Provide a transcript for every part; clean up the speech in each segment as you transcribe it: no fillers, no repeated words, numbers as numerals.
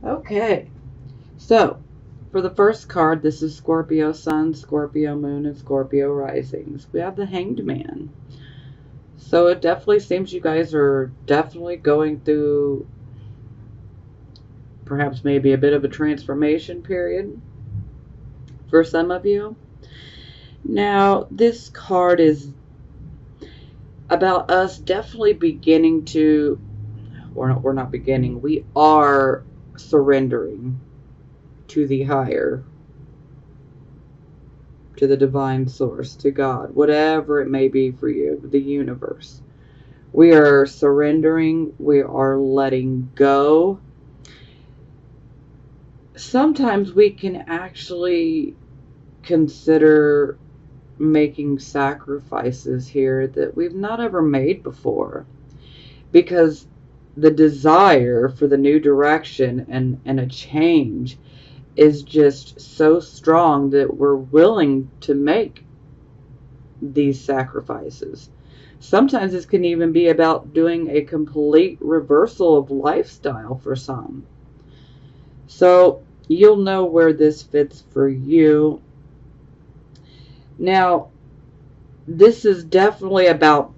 Okay, so for the first card, this is Scorpio Sun, Scorpio Moon, and Scorpio Risings. We have the Hanged Man. So it definitely seems you guys are definitely going through perhaps maybe a bit of a transformation period for some of you. Now, this card is about us definitely beginning to, we're not beginning, we are surrendering to the higher, to the divine source, to God, whatever it may be for you, the universe. We are surrendering, we are letting go. Sometimes we can actually consider making sacrifices here that we've not ever made before, because the desire for the new direction and a change is just so strong that we're willing to make these sacrifices. Sometimes this can even be about doing a complete reversal of lifestyle for some. So you'll know where this fits for you. Now, this is definitely about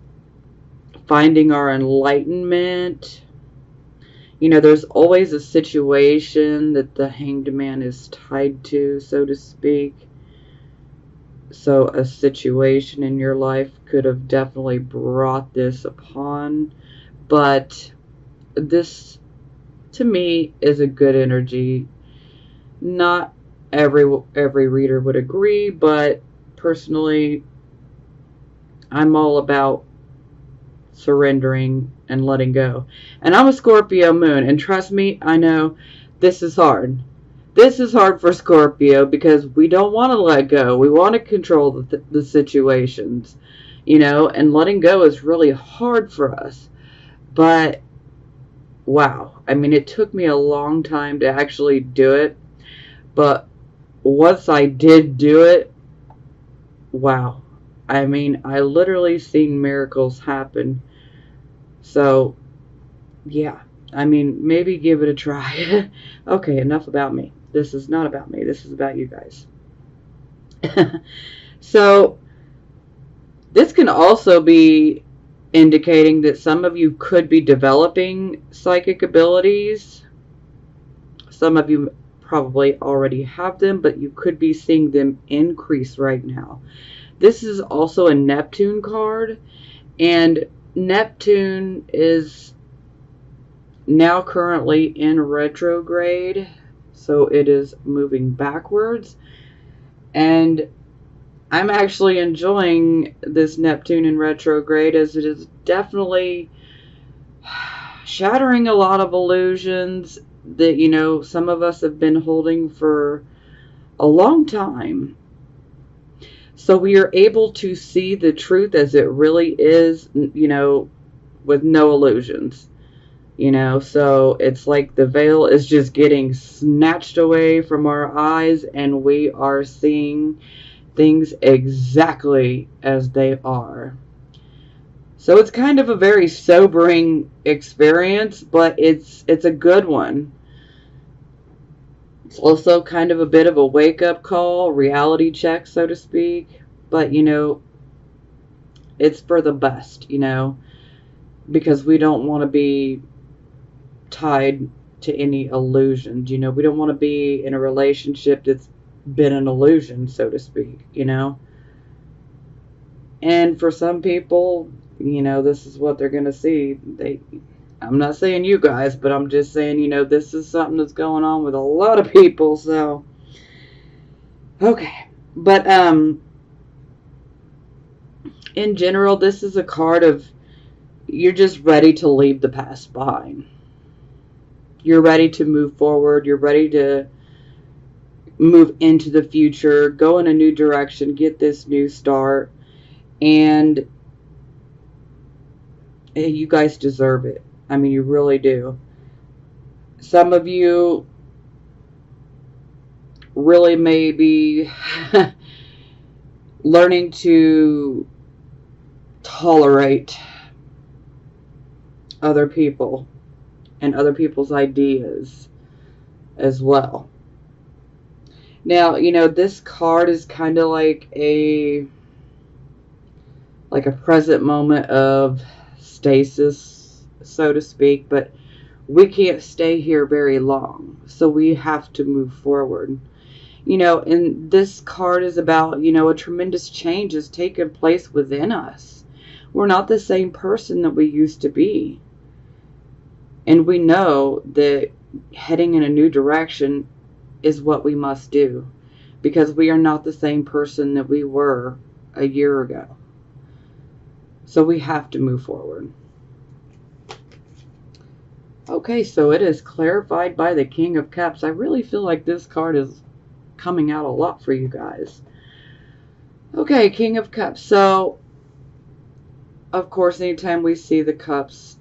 finding our enlightenment. You know, there's always a situation that the Hanged Man is tied to, so to speak. So a situation in your life could have definitely brought this upon. But this, to me, is a good energy. Not every reader would agree, but personally, I'm all about surrendering and letting go. And I'm a Scorpio moon, and trust me, I know this is hard. This is hard for Scorpio because we don't want to let go. We want to control the situations, you know, and letting go is really hard for us. But wow, I mean, it took me a long time to actually do it. But once I did do it, wow. I mean, I literally seen miracles happen. So yeah, I mean, maybe give it a try. Okay, enough about me. This is not about me. This is about you guys. So, this can also be indicating that some of you could be developing psychic abilities. Some of you probably already have them, but you could be seeing them increase right now. This is also a Neptune card, and Neptune is now currently in retrograde, so it is moving backwards. And I'm actually enjoying this Neptune in retrograde, as it is definitely shattering a lot of illusions that, you know, some of us have been holding for a long time. So we are able to see the truth as it really is, you know, with no illusions. You know, so it's like the veil is just getting snatched away from our eyes, and we are seeing things exactly as they are. So it's kind of a very sobering experience, but it's a good one. It's also kind of a bit of a wake-up call, reality check, so to speak. But, you know, it's for the best, you know, because we don't want to be tied to any illusions. You know, we don't want to be in a relationship that's been an illusion, so to speak, you know. And for some people, you know, this is what they're going to see. I'm not saying you guys, but I'm just saying, you know, this is something that's going on with a lot of people. So okay. But in general, this is a card of, you're just ready to leave the past behind. You're ready to move forward. You're ready to move into the future, go in a new direction, get this new start. And you guys deserve it. I mean, you really do. Some of you really may be learning to tolerate other people and other people's ideas. as well. Now, this card is kind of like a present moment of stasis, so to speak, but we can't stay here very long. So we have to move forward. And this card is about, a tremendous change has taken place within us. We're not the same person that we used to be. And we know that heading in a new direction is what we must do, because we are not the same person that we were a year ago. So we have to move forward. Okay, so it is clarified by the King of Cups. I really feel like this card is coming out a lot for you guys. Okay, King of Cups. So, of course, anytime we see the Cups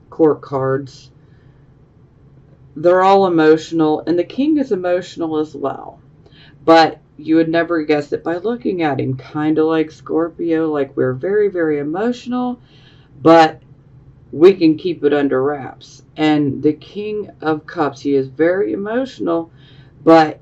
court cards, they're all emotional, and the King is emotional as well. But you would never guess it by looking at him. Kind of like Scorpio, like we're very, very emotional, but we can keep it under wraps. And the King of Cups, he is very emotional, but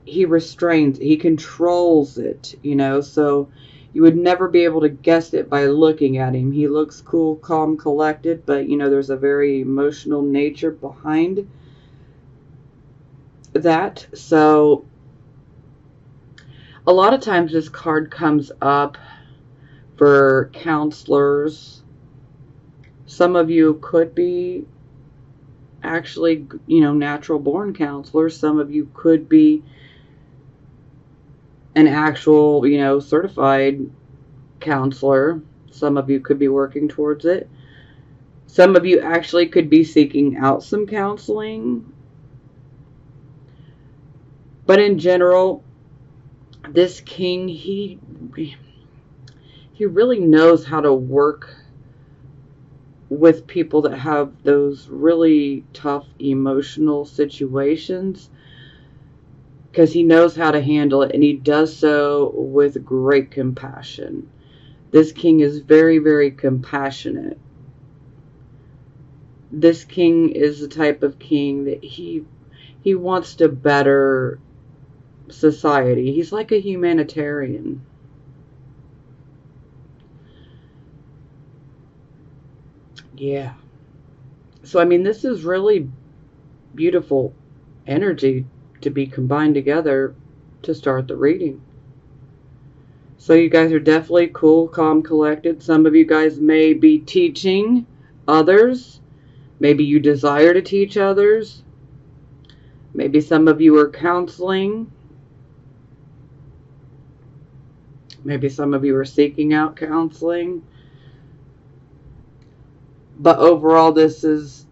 he restrains, he controls it, so you would never be able to guess it by looking at him. He looks cool, calm, collected, but there's a very emotional nature behind that. So a lot of times this card comes up for counselors. Some of you could be actually, natural born counselors. Some of you could be an actual, certified counselor. Some of you could be working towards it. Some of you actually could be seeking out some counseling. But in general, this king, he really knows how to work with people that have those really tough emotional situations, because he knows how to handle it, and he does so with great compassion. This king is very, very compassionate. This king is the type of king that he wants to better society. He's like a humanitarian. Yeah. So, this is really beautiful energy to be combined together to start the reading. So you guys are definitely cool, calm, collected. Some of you guys may be teaching others. Maybe you desire to teach others. Maybe some of you are counseling. Maybe some of you are seeking out counseling. But overall, this is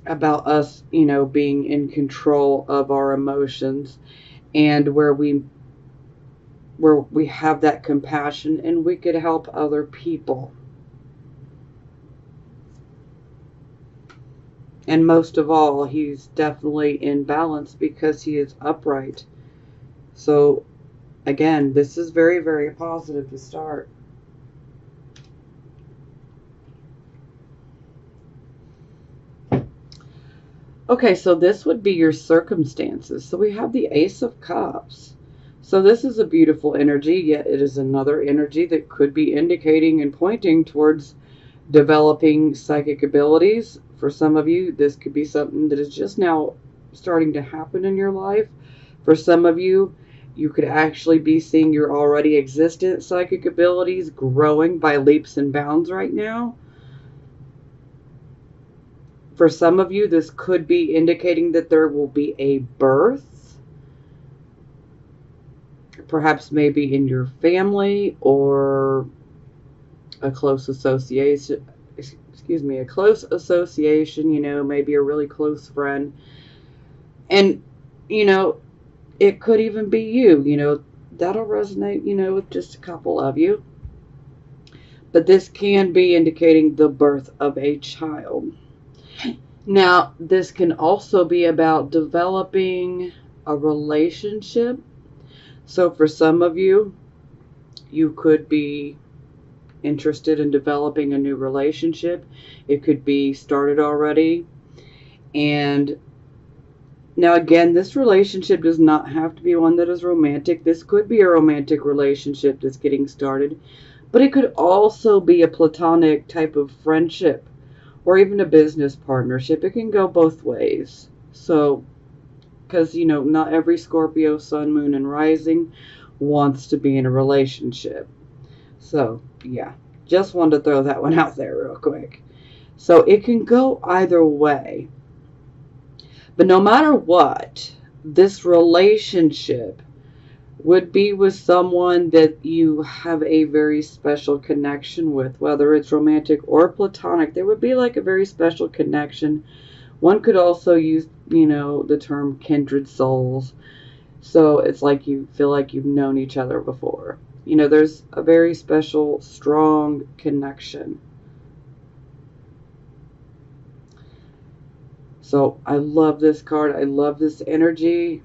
about us, being in control of our emotions, and where we have that compassion and we could help other people. And most of all, he's definitely in balance because he is upright. So again, this is very, very positive to start. Okay, so this would be your circumstances. So we have the Ace of Cups. So this is a beautiful energy, yet it is another energy that could be indicating and pointing towards developing psychic abilities. For some of you, this could be something that is just now starting to happen in your life. For some of you, you could actually be seeing your already existent psychic abilities growing by leaps and bounds right now. For some of you, this could be indicating that there will be a birth, perhaps maybe in your family or a close association. A close association, maybe a really close friend. And, it could even be you, that'll resonate, with just a couple of you. But this can be indicating the birth of a child. Now, this can also be about developing a relationship. So for some of you, you could be interested in developing a new relationship. It could be started already. And Now, again, this relationship does not have to be one that is romantic. This could be a romantic relationship that's getting started, but it could also be a platonic type of friendship or even a business partnership. It can go both ways. So, because, not every Scorpio, sun, moon, and rising wants to be in a relationship. So, yeah, just wanted to throw that one out there real quick. So, it can go either way. But no matter what, this relationship would be with someone that you have a very special connection with, whether it's romantic or platonic. There would be like a very special connection. One could also use, the term kindred souls. So it's like you feel like you've known each other before. There's a very special, strong connection. So I love this card. I love this energy.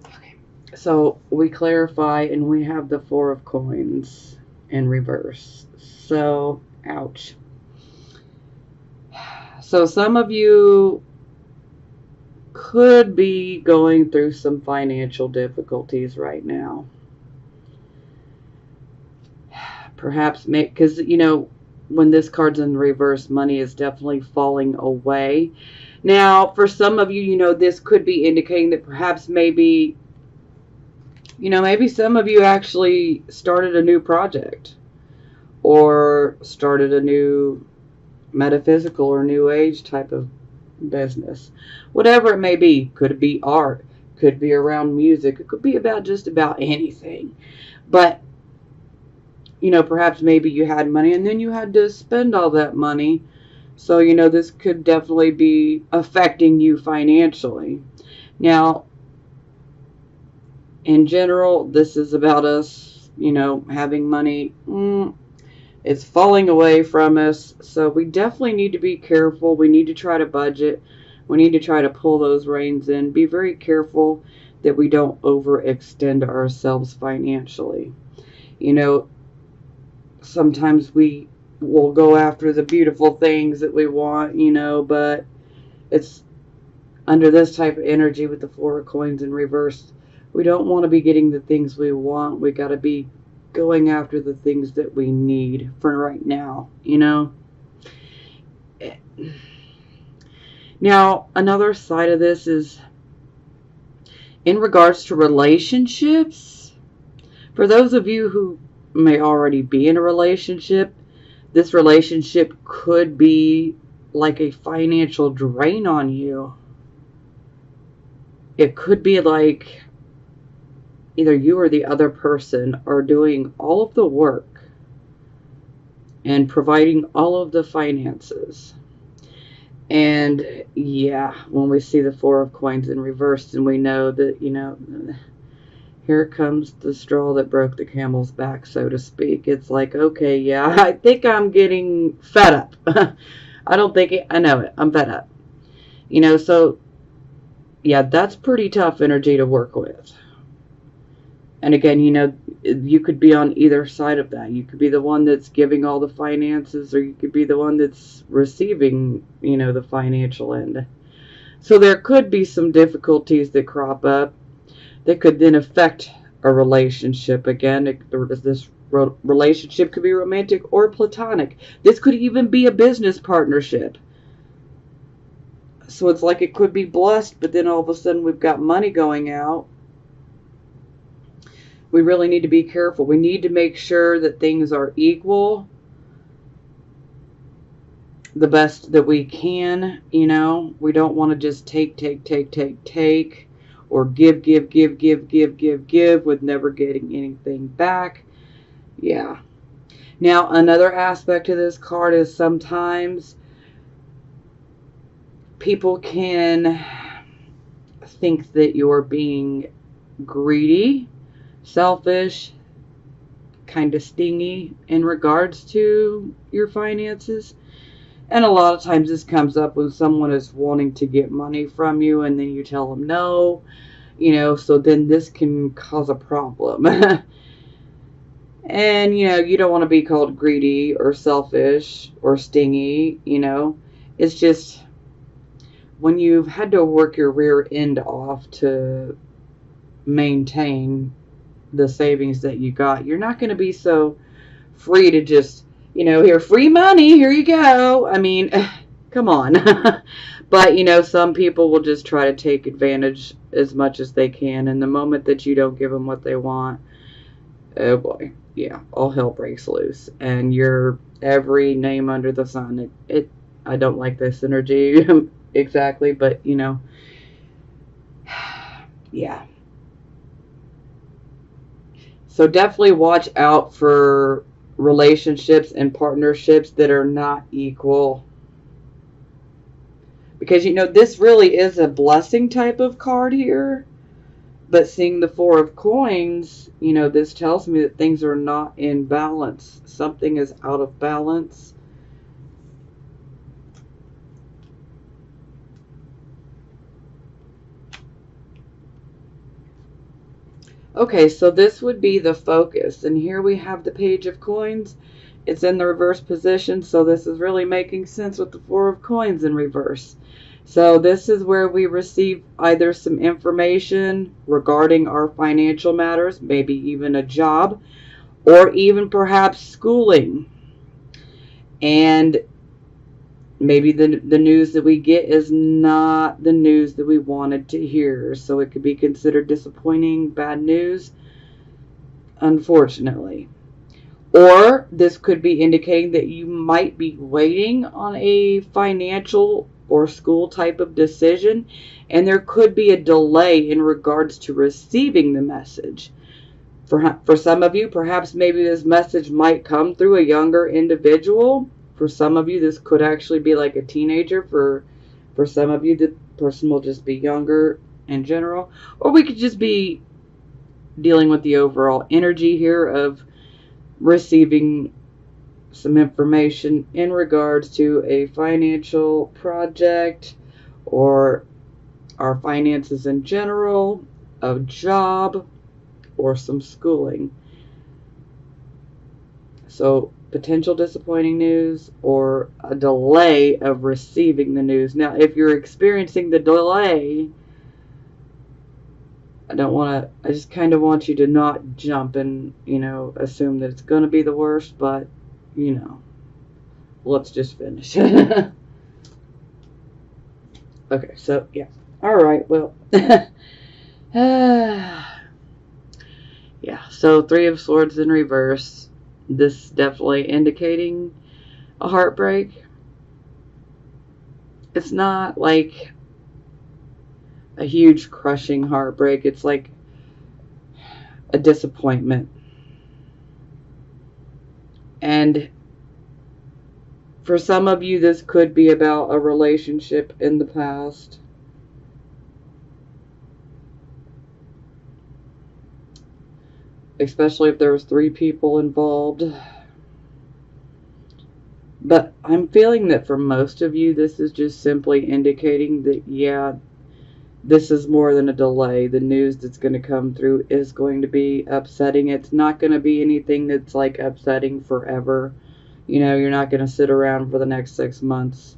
Okay. So we clarify and we have the Four of Coins in reverse. So, ouch. So some of you could be going through some financial difficulties right now. Perhaps, because, when this card's in reverse, money is definitely falling away. Now, for some of you, this could be indicating that perhaps maybe some of you actually started a new project or started a new metaphysical or new age type of business. Whatever it may be. Could be art. Could be around music. It could be about just about anything. But perhaps maybe you had money and then you had to spend all that money. So, this could definitely be affecting you financially. Now, in general, this is about us, having money. It's falling away from us. So we definitely need to be careful. We need to try to budget. We need to try to pull those reins in. Be very careful that we don't overextend ourselves financially. Sometimes we will go after the beautiful things that we want, but it's under this type of energy with the Four of Coins in reverse. We don't want to be getting the things we want. We got to be going after the things that we need for right now, Now, another side of this is in regards to relationships. For those of you who may already be in a relationship, this relationship could be like a financial drain on you. It could be like either you or the other person are doing all of the work and providing all of the finances. And yeah, when we see the Four of Coins in reverse, and we know that, here comes the straw that broke the camel's back, so to speak. It's like, okay, yeah, I think I'm getting fed up. I don't think I know it. I'm fed up. So yeah, that's pretty tough energy to work with. And again, you could be on either side of that. You could be the one that's giving all the finances, or you could be the one that's receiving, the financial end. So there could be some difficulties that crop up that could then affect a relationship. Again, this relationship could be romantic or platonic. This could even be a business partnership. So it's like it could be blessed, but then all of a sudden we've got money going out. We really need to be careful. We need to make sure that things are equal, the best that we can. We don't want to just take, or give with never getting anything back. Yeah. Now, another aspect of this card is sometimes people can think that you're being greedy, selfish, kind of stingy in regards to your finances. And a lot of times this comes up when someone is wanting to get money from you and then you tell them no, so then this can cause a problem. And, you don't want to be called greedy or selfish or stingy, It's just when you've had to work your rear end off to maintain the savings that you got, you're not going to be so free to just, here, free money, here you go. I mean, come on. But, some people will just try to take advantage as much as they can. And the moment that you don't give them what they want, oh boy, yeah, all hell breaks loose. And you're every name under the sun. I don't like this energy exactly, but, yeah. So definitely watch out for relationships and partnerships that are not equal. Because, this really is a blessing type of card here. But seeing the Four of Coins, this tells me that things are not in balance. Something is out of balance. Okay, so this would be the focus. And here we have the Page of Coins. It's in the reverse position, so this is really making sense with the Four of Coins in reverse. So this is where we receive either some information regarding our financial matters, maybe even a job, or even perhaps schooling. And maybe the news that we get is not the news that we wanted to hear. So it could be considered disappointing, bad news, unfortunately. Or this could be indicating that you might be waiting on a financial or school type of decision, and there could be a delay in regards to receiving the message. For some of you, perhaps maybe this message might come through a younger individual. For some of you, this could actually be like a teenager. For some of you, the person will just be younger in general. Or we could just be dealing with the overall energy here of receiving some information in regards to a financial project or our finances in general, a job, or some schooling. So potential disappointing news or a delay of receiving the news. Now, if you're experiencing the delay, I just kind of want you to not jump and, assume that it's going to be the worst, but, let's just finish. Okay, so, yeah. All right, well. Yeah, so Three of Swords in reverse. This definitely indicating a heartbreak. It's not like a huge crushing heartbreak. It's like a disappointment. And for some of you, this could be about a relationship in the past. Especially if there was 3 people involved. But I'm feeling that for most of you, this is just simply indicating that, yeah, this is more than a delay. The news that's going to come through is going to be upsetting. It's not going to be anything that's like upsetting forever. You're not going to sit around for the next 6 months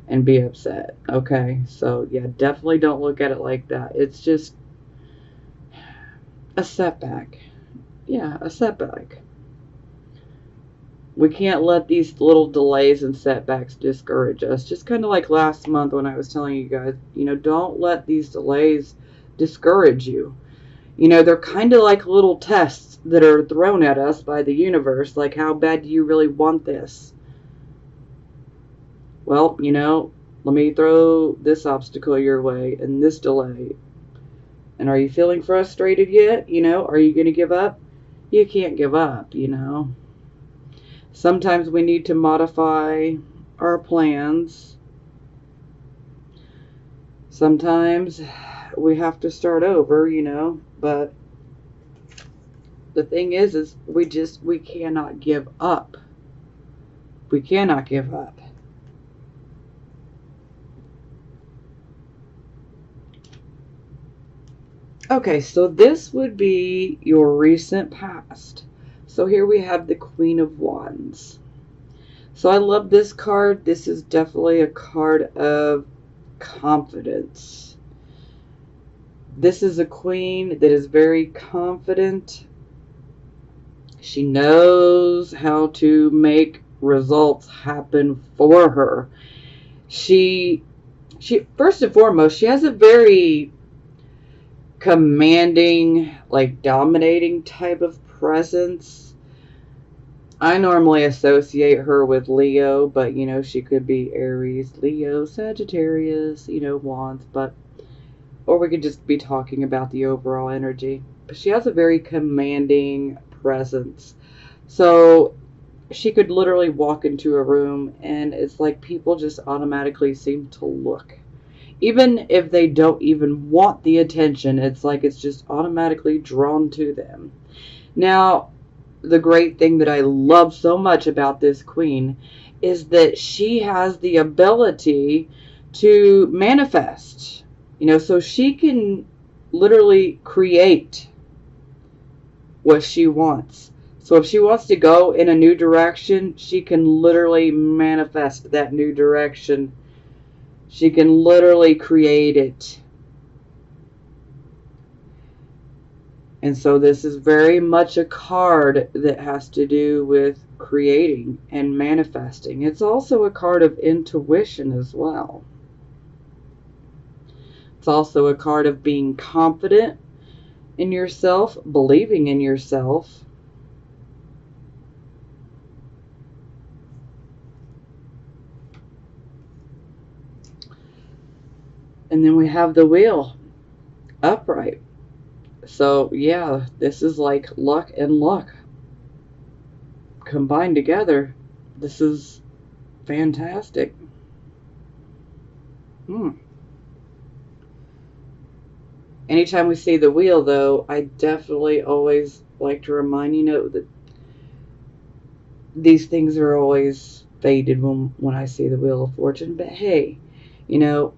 and be upset. Okay, so yeah, definitely don't look at it like that. It's just a setback. Yeah, a setback. We can't let these little delays and setbacks discourage us. Just kind of like last month when I was telling you guys, don't let these delays discourage you. They're kind of like little tests that are thrown at us by the universe. Like, how bad do you really want this? Well, let me throw this obstacle your way and this delay. And are you feeling frustrated yet? Are you going to give up? You can't give up, Sometimes we need to modify our plans. Sometimes we have to start over, but the thing is we cannot give up. We cannot give up. Okay, so this would be your recent past. So here we have the Queen of Wands. So I love this card. This is definitely a card of confidence. This is a queen that is very confident. She knows how to make results happen for her. She first and foremost, she has a very commanding, like dominating type of presence. I normally associate her with Leo, but you know, she could be Aries, Leo, Sagittarius, you know, Wands, but or we could just be talking about the overall energy. But she has a very commanding presence. So she could literally walk into a room and it's like people just automatically seem to look. Even if they don't even want the attention, it's like it's just automatically drawn to them. Now, the great thing that I love so much about this queen is that she has the ability to manifest. You know, so she can literally create what she wants. So if she wants to go in a new direction, she can literally manifest that new direction. She can literally create it. And so this is very much a card that has to do with creating and manifesting. It's also a card of intuition as well. It's also a card of being confident in yourself, believing in yourself. And then we have the wheel upright. So yeah, this is like luck and luck combined together. This is fantastic. Anytime we see the wheel, though, I definitely always like to remind, you know, that these things are always faded when I see the Wheel of Fortune. But hey, you know,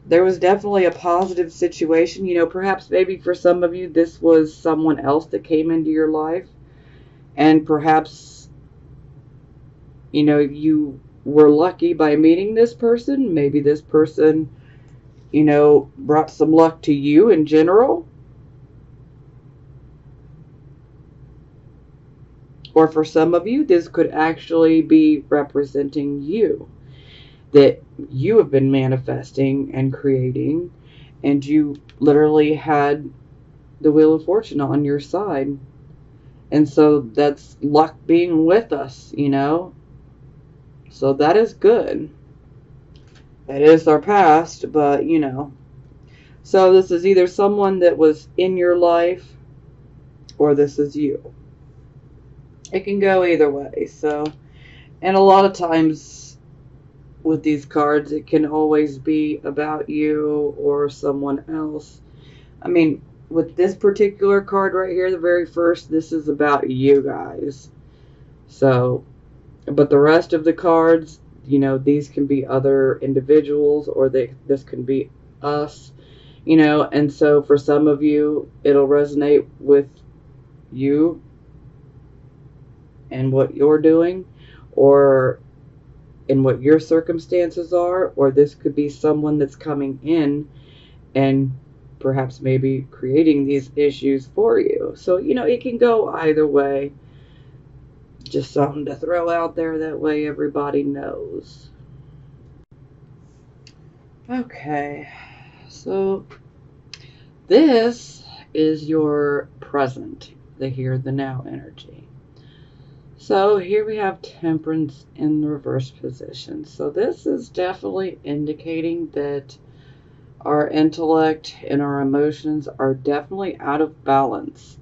there was definitely a positive situation. You know, perhaps maybe for some of you, this was someone else that came into your life. And perhaps, you know, you were lucky by meeting this person. Maybe this person, you know, brought some luck to you in general. Or for some of you, this could actually be representing you. That you have been manifesting and creating, and you literally had the Wheel of Fortune on your side. And so that's luck being with us, you know. So that is good. That is our past, but you know. So this is either someone that was in your life or this is you. It can go either way. So, and a lot of times with these cards, it can always be about you or someone else. I mean, with this particular card right here, the very first, this is about you guys. So, but the rest of the cards, you know, these can be other individuals or this can be us, you know, and so for some of you, it'll resonate with you and what you're doing or in what your circumstances are, or this could be someone that's coming in and perhaps maybe creating these issues for you. So, you know, it can go either way. Just something to throw out there, that way everybody knows. Okay, so this is your present, the here, the now energy. So here we have Temperance in the reverse position. So this is definitely indicating that our intellect and our emotions are definitely out of balance.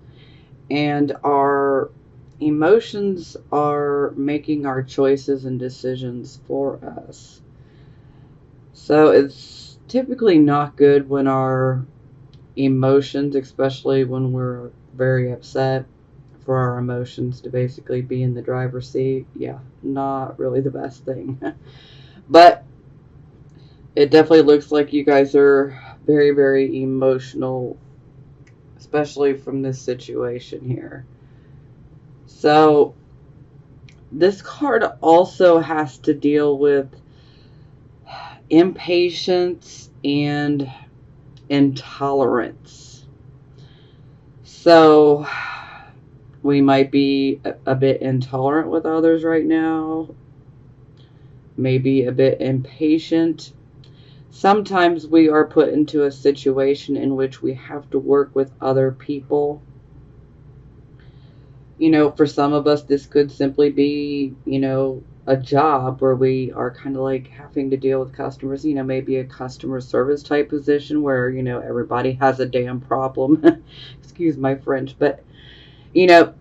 And our emotions are making our choices and decisions for us. So it's typically not good when our emotions, especially when we're very upset, for our emotions to basically be in the driver's seat. Yeah, not really the best thing. But it definitely looks like you guys are very, very emotional, especially from this situation here. So This card also has to deal with impatience and intolerance. So we might be a bit intolerant with others right now, maybe a bit impatient. Sometimes we are put into a situation in which we have to work with other people. For some of us, this could simply be, a job where we are kind of like having to deal with customers, maybe a customer service type position where, everybody has a damn problem. Excuse my French. But, you know,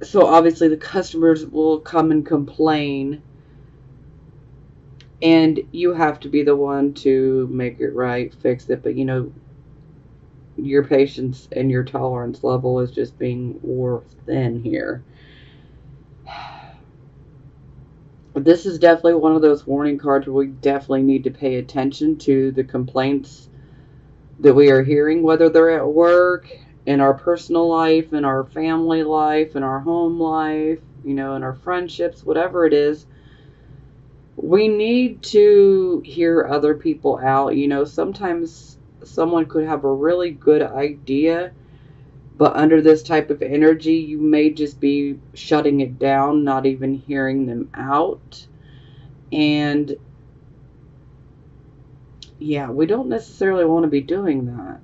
so obviously the customers will come and complain, and you have to be the one to make it right, fix it. But, your patience and your tolerance level is just being wore thin here. This is definitely one of those warning cards where we definitely need to pay attention to the complaints that we are hearing, whether they're at work, in our personal life, in our family life, in our home life, in our friendships, whatever it is. We need to hear other people out. Sometimes someone could have a really good idea, but under this type of energy, you may just be shutting it down, not even hearing them out. And yeah, we don't necessarily want to be doing that,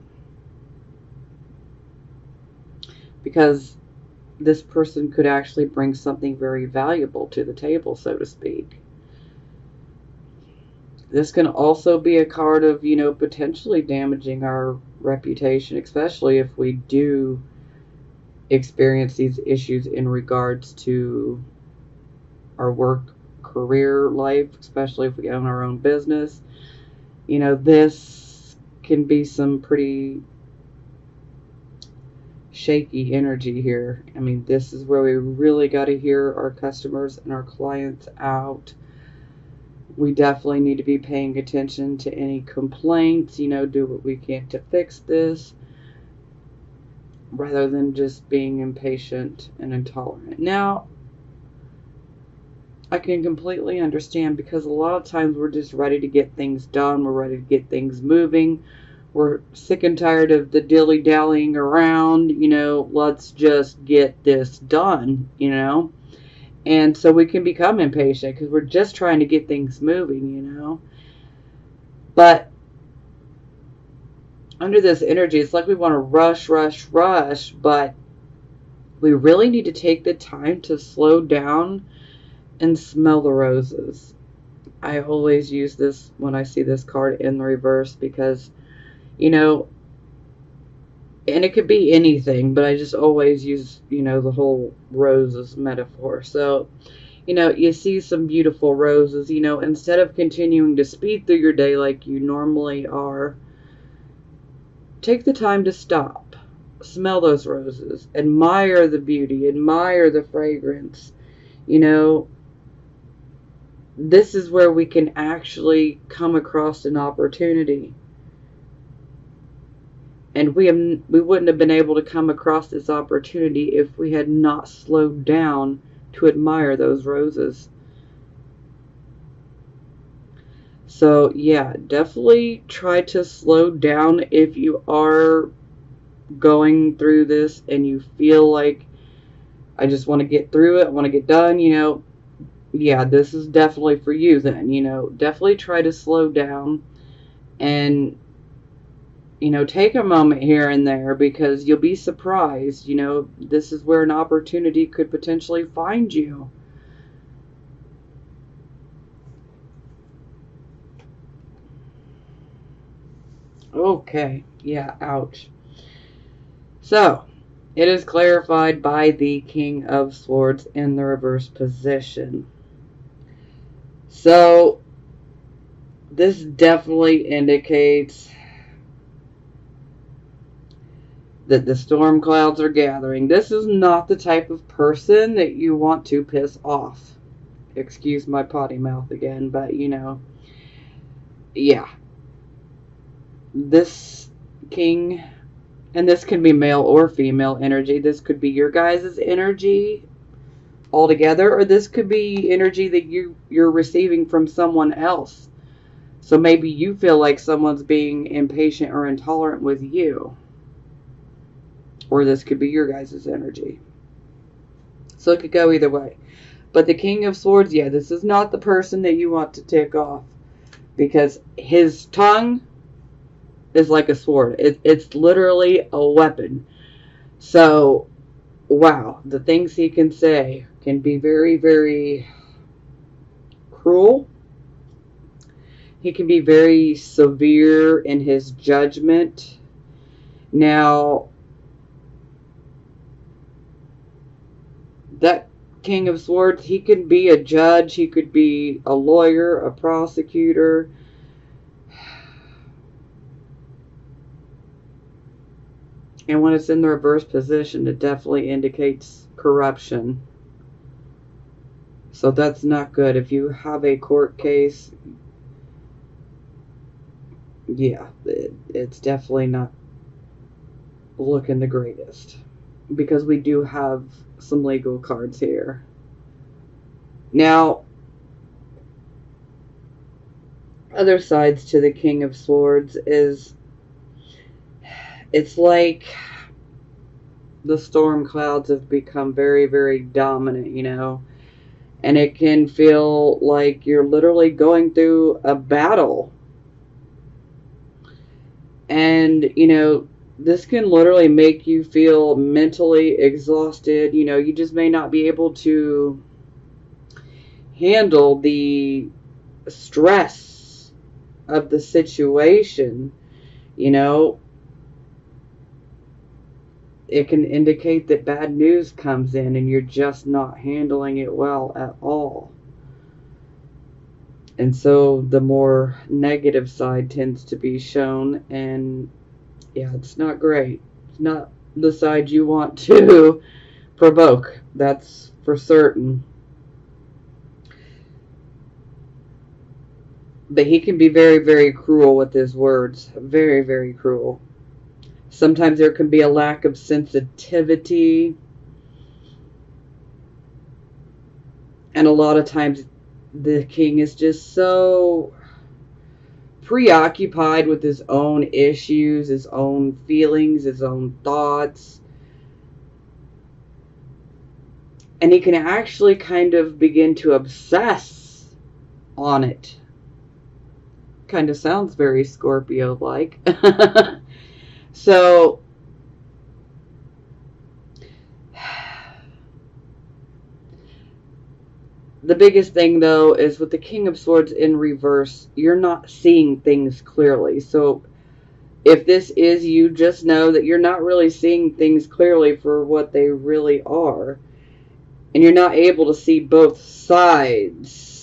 because this person could actually bring something very valuable to the table, so to speak. This can also be a card of, potentially damaging our reputation, especially if we do experience these issues in regards to our work career life, especially if we own our own business. This can be some pretty shaky energy here. I mean, this is where we really got to hear our customers and our clients out. We definitely need to be paying attention to any complaints, do what we can to fix this, rather than just being impatient and intolerant. Now, I can completely understand, because a lot of times we're just ready to get things done. We're ready to get things moving. We're sick and tired of the dilly-dallying around. Let's just get this done, And so we can become impatient because we're just trying to get things moving. But under this energy, it's like we want to rush, rush, rush, but we really need to take the time to slow down and smell the roses. I always use this when I see this card in the reverse, because, and it could be anything, but I just always use, the whole roses metaphor. So, you see some beautiful roses, instead of continuing to speed through your day like you normally are, take the time to stop, smell those roses, admire the beauty, admire the fragrance. This is where we can actually come across an opportunity. And we wouldn't have been able to come across this opportunity if we had not slowed down to admire those roses. So yeah, definitely try to slow down if you are going through this and you feel like, I just want to get through it, I want to get done, yeah, this is definitely for you then. Definitely try to slow down and, take a moment here and there, because you'll be surprised. This is where an opportunity could potentially find you. Okay, yeah, ouch. So, it is clarified by the King of Swords in the reverse position. So, this definitely indicates that the storm clouds are gathering. This is not the type of person that you want to piss off. Excuse my potty mouth again, but yeah. This king, and this can be male or female energy. This could be your guys' energy, altogether, or this could be energy that you're receiving from someone else. So maybe you feel like someone's being impatient or intolerant with you, or this could be your guys' energy. So it could go either way. But the King of Swords, yeah, this is not the person that you want to tick off, because his tongue is like a sword. It's literally a weapon. So, wow, the things he can say can be very, very cruel. He can be very severe in his judgment. Now, that King of Swords, he can be a judge, he could be a lawyer, a prosecutor. And when it's in the reverse position, it definitely indicates corruption. So that's not good. If you have a court case, yeah, it's definitely not looking the greatest. Because we do have some legal cards here. Now, other sides to the King of Swords is, it's like the storm clouds have become very, very dominant, you know. And it can feel like you're literally going through a battle. And, you know, this can literally make you feel mentally exhausted. You know, you just may not be able to handle the stress of the situation. You know, it can indicate that bad news comes in and you're just not handling it well at all. And so the more negative side tends to be shown, and yeah, it's not great. It's not the side you want to provoke, that's for certain. But he can be very, very cruel with his words. Very, very cruel. Sometimes there can be a lack of sensitivity. And a lot of times the king is just so preoccupied with his own issues, his own feelings, his own thoughts. And he can actually kind of begin to obsess on it. Kind of sounds very Scorpio-like. So, the biggest thing, though, is with the King of Swords in reverse, you're not seeing things clearly. So, if this is you, just know that you're not really seeing things clearly for what they really are. And you're not able to see both sides.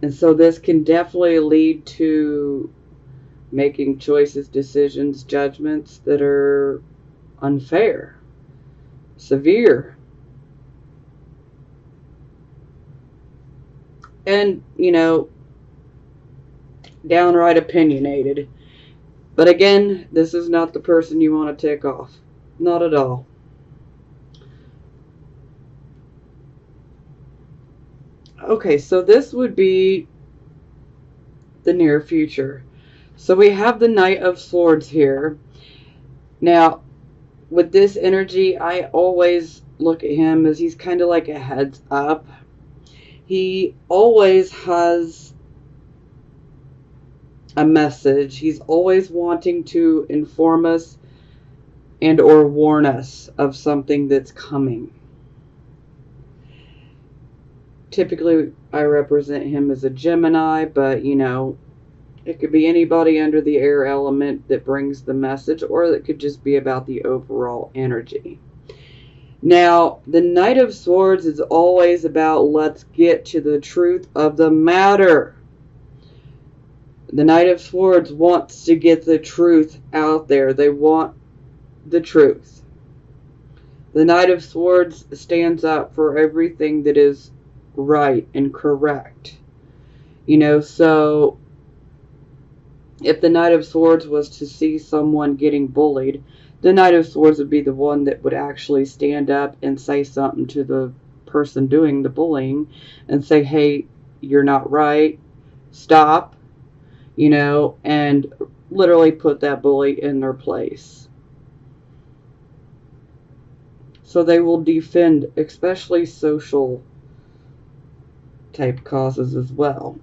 And so this can definitely lead to making choices, decisions, judgments that are unfair, severe, and, you know, downright opinionated. But again, this is not the person you want to tick off. Not at all. Okay, so this would be the near future. So we have the Knight of Swords here. Now, with this energy, I always look at him as he's kind of like a heads up. He always has a message. He's always wanting to inform us and or warn us of something that's coming. Typically, I represent him as a Gemini, but, you know, it could be anybody under the air element that brings the message, or it could just be about the overall energy. Now, the Knight of Swords is always about, let's get to the truth of the matter. The Knight of Swords wants to get the truth out there. They want the truth. The Knight of Swords stands up for everything that is right and correct. You know, so if the Knight of Swords was to see someone getting bullied, The Knight of Swords would be the one that would actually stand up and say something to the person doing the bullying and say, hey, you're not right, stop, and literally put that bully in their place. So they will defend, especially social type causes as well.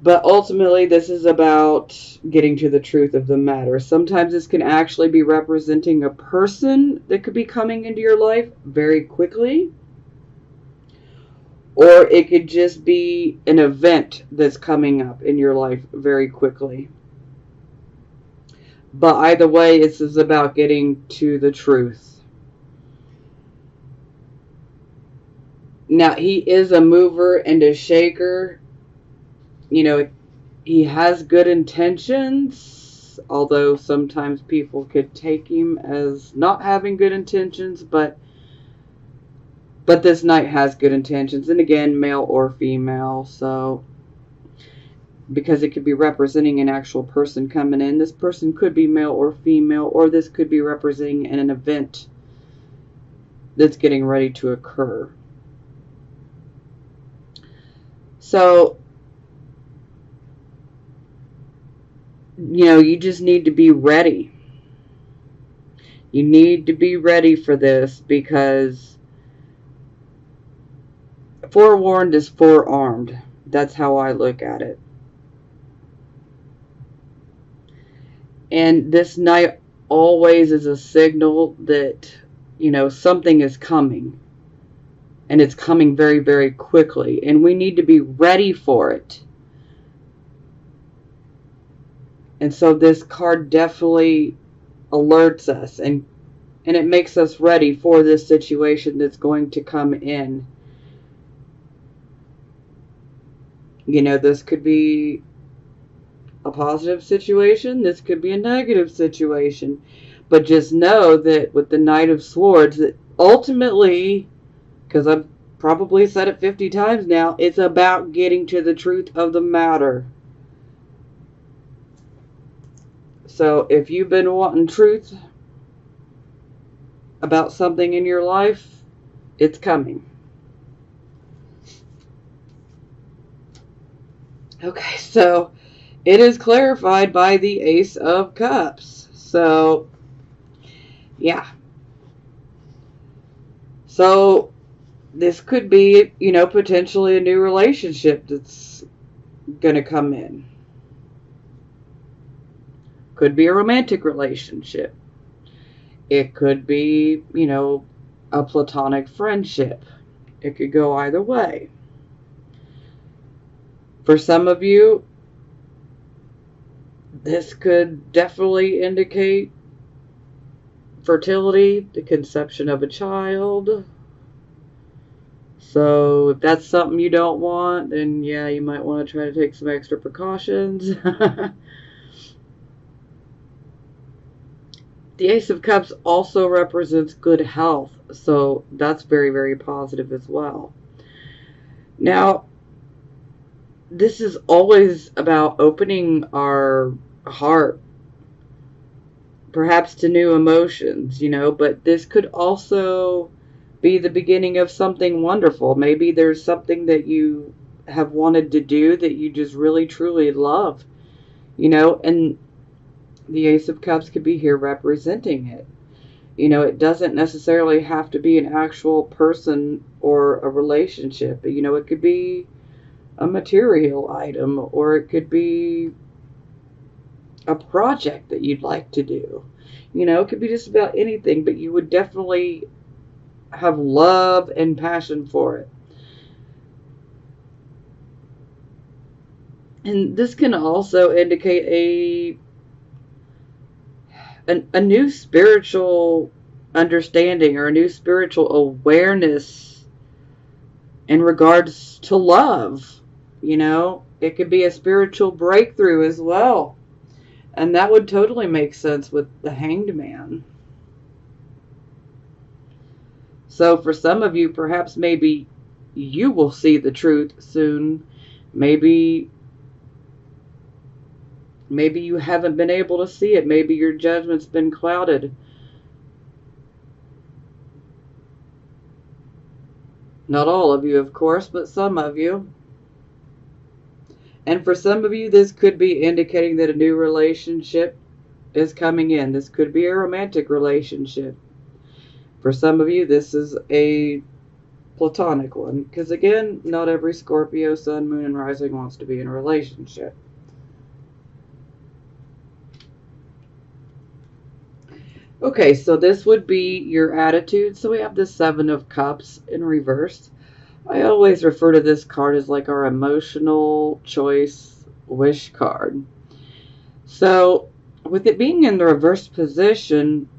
But ultimately, this is about getting to the truth of the matter. Sometimes this can actually be representing a person that could be coming into your life very quickly. Or it could just be an event that's coming up in your life very quickly. But either way, this is about getting to the truth. Now, he is a mover and a shaker. He has good intentions, although sometimes people could take him as not having good intentions, but this knight has good intentions, and again, male or female, so because it could be representing an actual person coming in. This person could be male or female, or this could be representing an event that's getting ready to occur. So, you just need to be ready. You need to be ready for this, because forewarned is forearmed. That's how I look at it. And this knight always is a signal that, something is coming. And it's coming very, very quickly. And we need to be ready for it. And so this card definitely alerts us. And it makes us ready for this situation that's going to come in. This could be a positive situation. This could be a negative situation. But just know that with the Knight of Swords, that ultimately, because I've probably said it 50 times now, it's about getting to the truth of the matter. So if you've been wanting truth about something in your life, it's coming. Okay, so it is clarified by the Ace of Cups. So, yeah. So, this could be, potentially a new relationship that's going to come in. Could be a romantic relationship. It could be, a platonic friendship. It could go either way. For some of you, this could definitely indicate fertility, the conception of a child. So if that's something you don't want, then yeah, you might want to try to take some extra precautions. The Ace of Cups also represents good health, so that's very, very positive as well. Now, this is always about opening our heart, perhaps to new emotions, but this could also be the beginning of something wonderful. Maybe there's something that you have wanted to do that you just really, truly love, and the Ace of Cups could be here representing it. It doesn't necessarily have to be an actual person or a relationship. It could be a material item, or it could be a project that you'd like to do. It could be just about anything, but you would definitely have love and passion for it. And this can also indicate a new spiritual understanding, or a new spiritual awareness in regards to love. It could be a spiritual breakthrough as well. And that would totally make sense with the Hanged Man. So for some of you, perhaps maybe you will see the truth soon. Maybe Maybe you haven't been able to see it. Maybe your judgment's been clouded. Not all of you, of course, but some of you. And for some of you, this could be indicating that a new relationship is coming in. This could be a romantic relationship. For some of you, this is a platonic one. Because again, not every Scorpio, Sun, Moon, and Rising wants to be in a relationship. Okay, so this would be your attitude. So we have the Seven of Cups in reverse. I always refer to this card as like our emotional choice wish card. So with it being in the reverse position,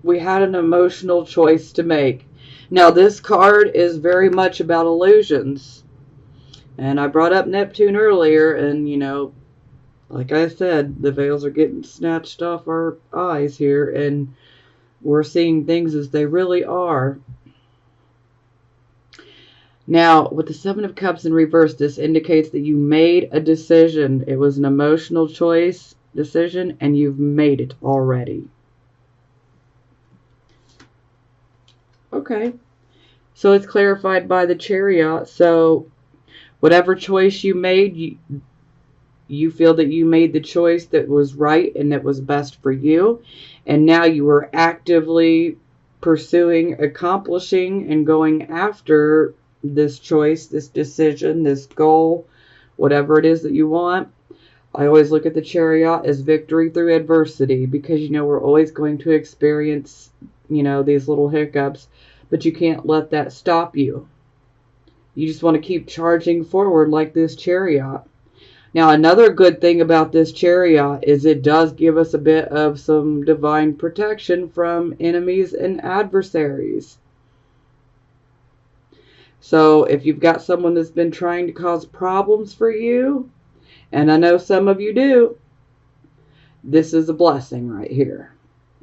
we had an emotional choice to make. Now this card is very much about illusions. And I brought up Neptune earlier, and you know, like I said, the veils are getting snatched off our eyes here, and we're seeing things as they really are. Now, with the Seven of Cups in reverse, this indicates that you made a decision. It was an emotional choice decision, and you've made it already. Okay. So it's clarified by the Chariot. So whatever choice you made, you feel that you made the choice that was right and that was best for you. And now you are actively pursuing, accomplishing, and going after this choice, this decision, this goal, whatever it is that you want. I always look at the Chariot as victory through adversity, because, you know, we're always going to experience, you know, these little hiccups, but you can't let that stop you. You just want to keep charging forward like this Chariot. Now, another good thing about this Chariot is it does give us a bit of some divine protection from enemies and adversaries. So if you've got someone that's been trying to cause problems for you, and I know some of you do, this is a blessing right here,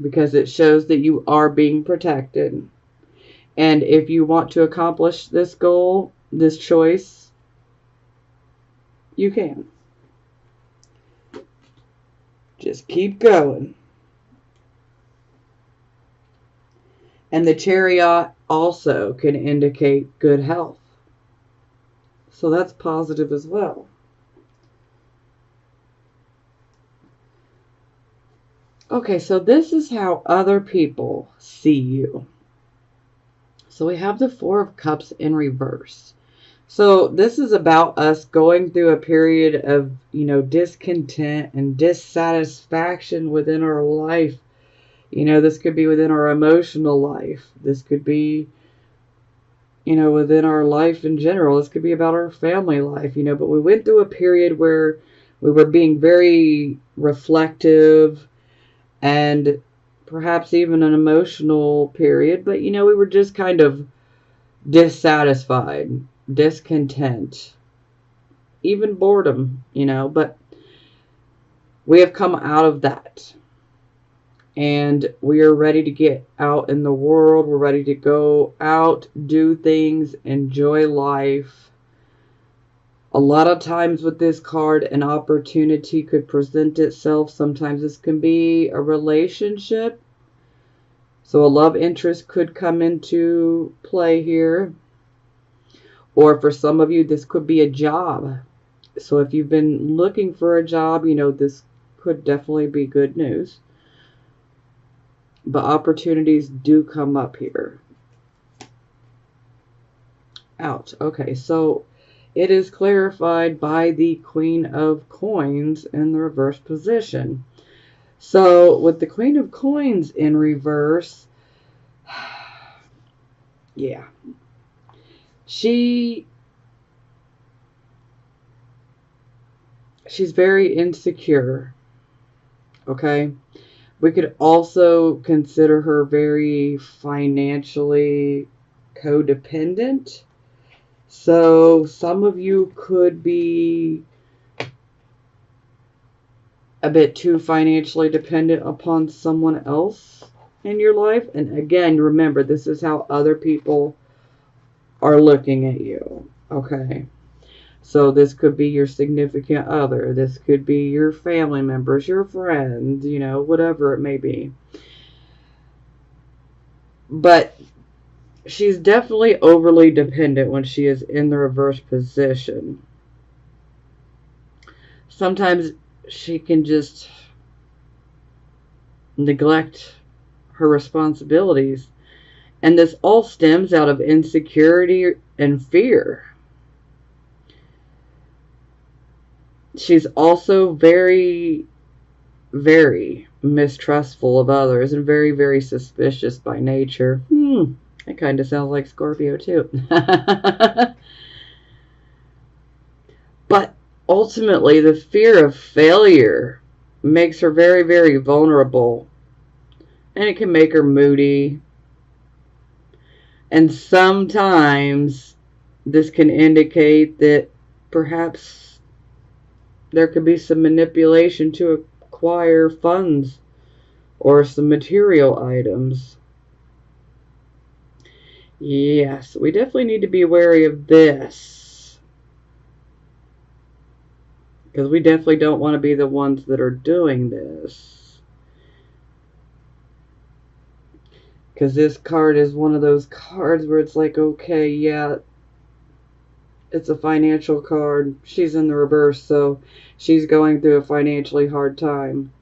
because it shows that you are being protected. And if you want to accomplish this goal, this choice, you can. Just keep going. And the Chariot also can indicate good health. So that's positive as well. Okay, so this is how other people see you. So we have the Four of Cups in reverse. So this is about us going through a period of, you know, discontent and dissatisfaction within our life. You know, this could be within our emotional life. This could be, you know, within our life in general. This could be about our family life, you know. But we went through a period where we were being very reflective and perhaps even an emotional period. But, you know, we were just kind of dissatisfied, discontent, even boredom, you know. But we have come out of that. And we are ready to get out in the world. We're ready to go out, do things, enjoy life. A lot of times with this card, an opportunity could present itself. Sometimes this can be a relationship. So a love interest could come into play here. Or for some of you, this could be a job. So if you've been looking for a job, you know, this could definitely be good news. But opportunities do come up here. Ouch. Okay, so it is clarified by the Queen of Coins in the reverse position. So with the Queen of Coins in reverse, yeah, she's very insecure. Okay. We could also consider her very financially codependent. So some of you could be a bit too financially dependent upon someone else in your life. And again, remember, this is how other people are looking at you. Okay. So this could be your significant other. This could be your family members, your friends, whatever it may be. But she's definitely overly dependent when she is in the reverse position. Sometimes she can just neglect her responsibilities. And this all stems out of insecurity and fear. She's also very, very mistrustful of others and very, very suspicious by nature. That kind of sounds like Scorpio too. But ultimately, the fear of failure makes her very, very vulnerable. And it can make her moody. And sometimes this can indicate that perhaps there could be some manipulation to acquire funds or some material items. Yes, we definitely need to be wary of this. Because we definitely don't want to be the ones that are doing this. Because this card is one of those cards where it's like, okay, yeah, it's a financial card. She's in the reverse, so she's going through a financially hard time.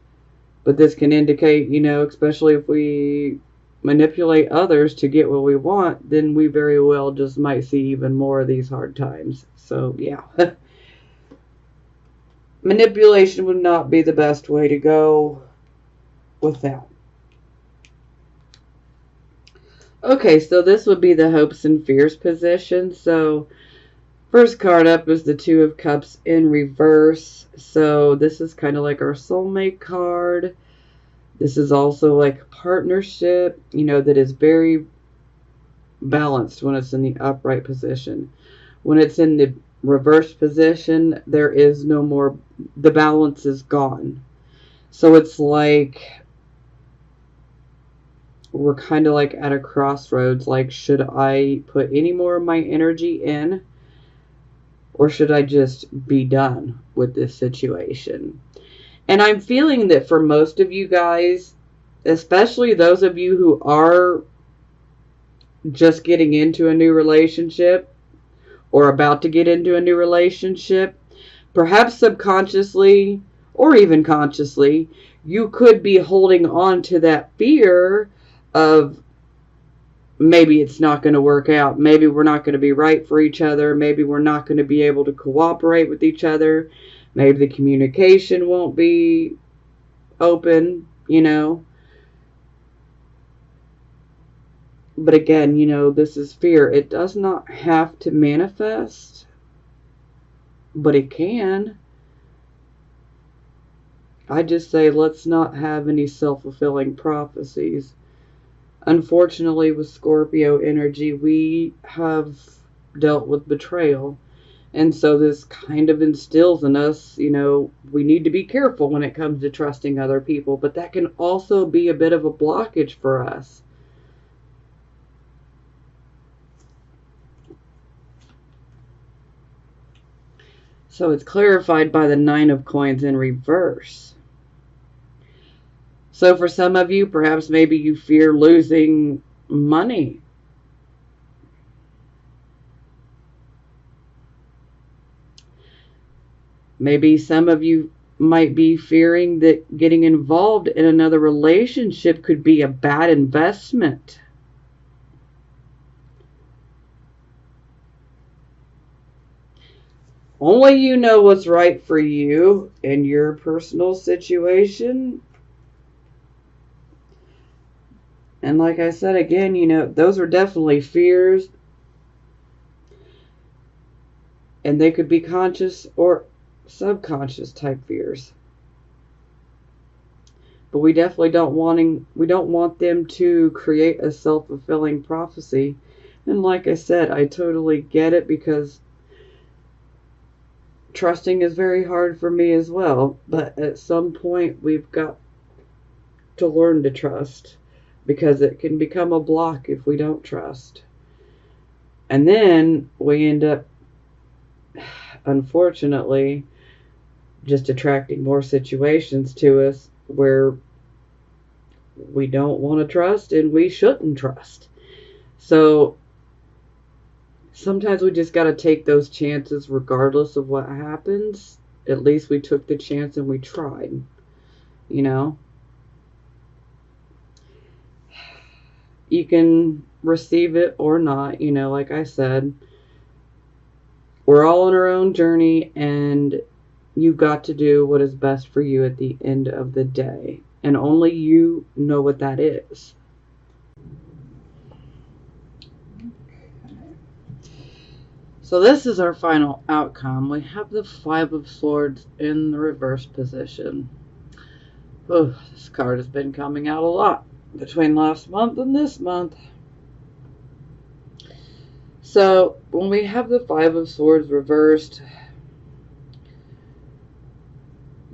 But this can indicate, especially if we manipulate others to get what we want, then we very well just might see even more of these hard times. So, yeah. Manipulation would not be the best way to go with that. Okay, so this would be the hopes and fears position. So, first card up is the Two of Cups in reverse. So, this is kind of like our soulmate card. This is also like a partnership, that is very balanced when it's in the upright position. When it's in the reverse position, there is no more, the balance is gone. So it's like we're kind of like at a crossroads. Like, should I put any more of my energy in, or should I just be done with this situation? And I'm feeling that for most of you guys, especially those of you who are just getting into a new relationship or about to get into a new relationship, perhaps subconsciously or even consciously, you could be holding on to that fear of maybe it's not going to work out. Maybe we're not going to be right for each other. Maybe we're not going to be able to cooperate with each other. Maybe the communication won't be open, But again, this is fear. It does not have to manifest, but it can. I just say let's not have any self-fulfilling prophecies. Unfortunately, with Scorpio energy, we have dealt with betrayal. And so this kind of instills in us, we need to be careful when it comes to trusting other people. But that can also be a bit of a blockage for us. So it's clarified by the Nine of Coins in reverse. So for some of you, perhaps maybe you fear losing money. Maybe some of you might be fearing that getting involved in another relationship could be a bad investment. Only you know what's right for you in your personal situation. And like I said again, those are definitely fears. And they could be conscious or subconscious type fears. But we definitely don't want them to create a self-fulfilling prophecy. And like I said, I totally get it, because trusting is very hard for me as well. But at some point, we've got to learn to trust, because it can become a block if we don't trust. And then we end up unfortunately just attracting more situations to us where we don't want to trust and we shouldn't trust. So sometimes we just got to take those chances regardless of what happens. At least we took the chance and we tried, you know. You can receive it or not, you know, like I said. We're all on our own journey, and you've got to do what is best for you at the end of the day. And only you know what that is. So this is our final outcome. We have the Five of Swords in the reverse position. Oh, this card has been coming out a lot between last month and this month. So when we have the Five of Swords reversed,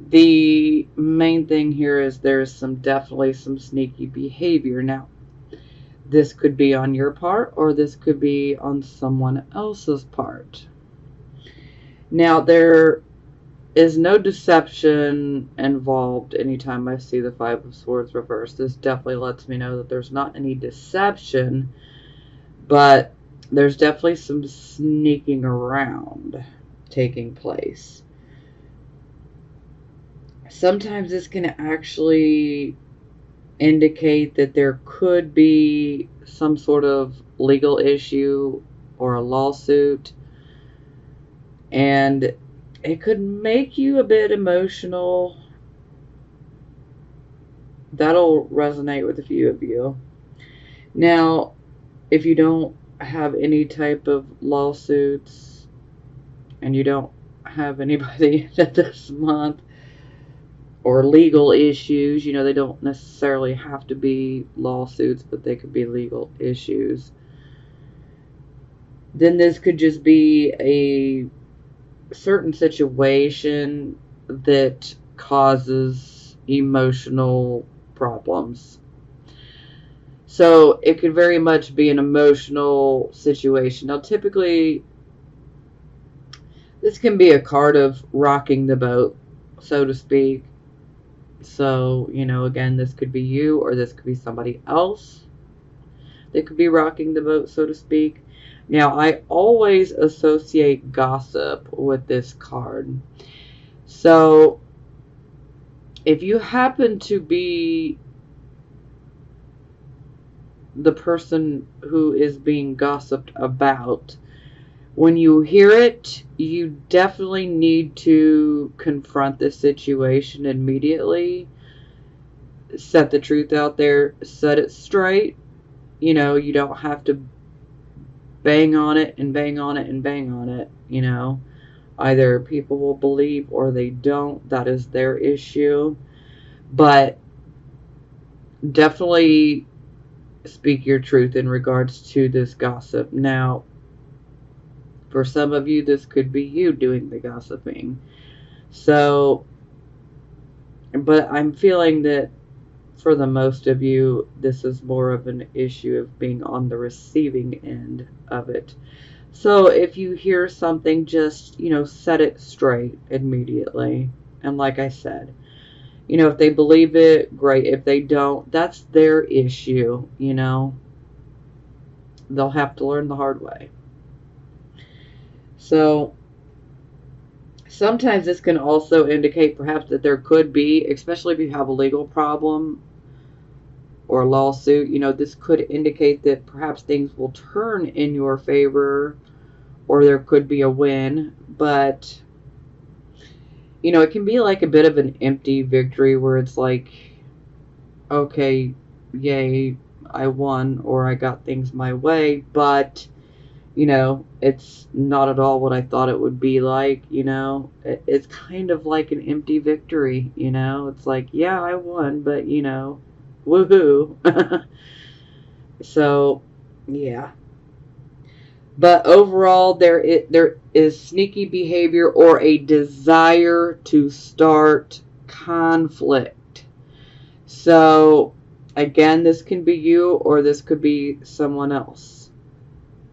the main thing here is there's definitely some sneaky behavior. Now, this could be on your part or this could be on someone else's part. Now, there is no deception involved anytime I see the Five of Swords reversed. This definitely lets me know that there's not any deception, but there's definitely some sneaking around taking place. Sometimes this can actually indicate that there could be some sort of legal issue or a lawsuit, and it could make you a bit emotional. That'll resonate with a few of you. Now, if you don't have any type of lawsuits and you don't have anybody this month or legal issues, you know, they don't necessarily have to be lawsuits, but they could be legal issues, then this could just be a certain situation that causes emotional problems. So it could very much be an emotional situation. Now, typically, this can be a card of rocking the boat, so to speak. So, you know, again, this could be you or this could be somebody else that could be rocking the boat, so to speak. Now, I always associate gossip with this card. So, if you happen to be the person who is being gossiped about, when you hear it, you definitely need to confront the situation immediately. Set the truth out there. Set it straight. You know, you don't have to bang on it and bang on it and bang on it, you know. Either people will believe or they don't. That is their issue. But definitely speak your truth in regards to this gossip. Now, for some of you, this could be you doing the gossiping. So, but I'm feeling that for the most of you, this is more of an issue of being on the receiving end of it. So if you hear something, just, you know, set it straight immediately. And like I said, you know, if they believe it, great. If they don't, that's their issue, you know. They'll have to learn the hard way. So sometimes this can also indicate perhaps that there could be, especially if you have a legal problem or a lawsuit, you know, this could indicate that perhaps things will turn in your favor or there could be a win. But, you know, it can be like a bit of an empty victory where it's like, okay, yay, I won or I got things my way, but, you know, it's not at all what I thought it would be like, you know. It's kind of like an empty victory, you know. It's like, yeah, I won, but, you know, woohoo. So, yeah. But overall, there is sneaky behavior or a desire to start conflict. So, again, this can be you or this could be someone else.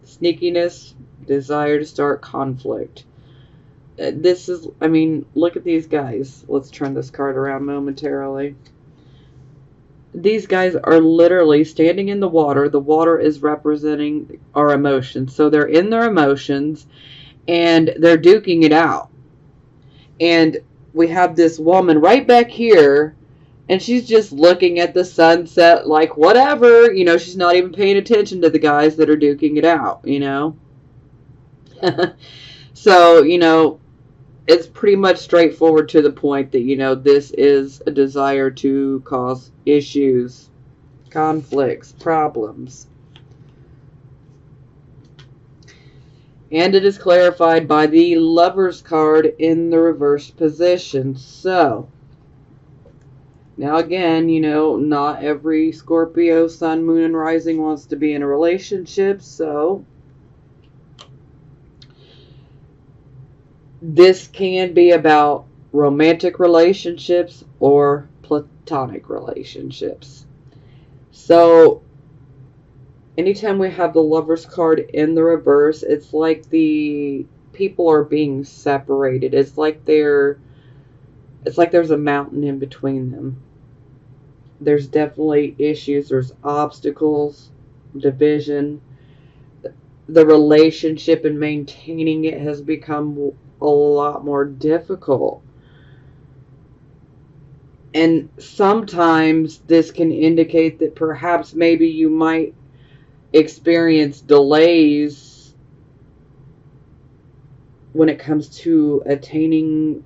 Sneakiness, desire to start conflict. This is, I mean, look at these guys. Let's turn this card around momentarily. These guys are literally standing in the water. The water is representing our emotions. So they're in their emotions and they're duking it out. And we have this woman right back here, and she's just looking at the sunset like whatever. She's not even paying attention to the guys that are duking it out, So, it's pretty much straightforward to the point that, this is a desire to cause issues, conflicts, problems. And it is clarified by the Lover's card in the reverse position. So, now again, not every Scorpio, Sun, Moon, and Rising wants to be in a relationship. So, this can be about romantic relationships or platonic relationships. So, anytime we have the Lover's card in the reverse, it's like the people are being separated. It's like there's a mountain in between them. There's definitely issues. There's obstacles, division. The relationship and maintaining it has become a lot more difficult. And sometimes this can indicate that perhaps maybe you might experience delays when it comes to attaining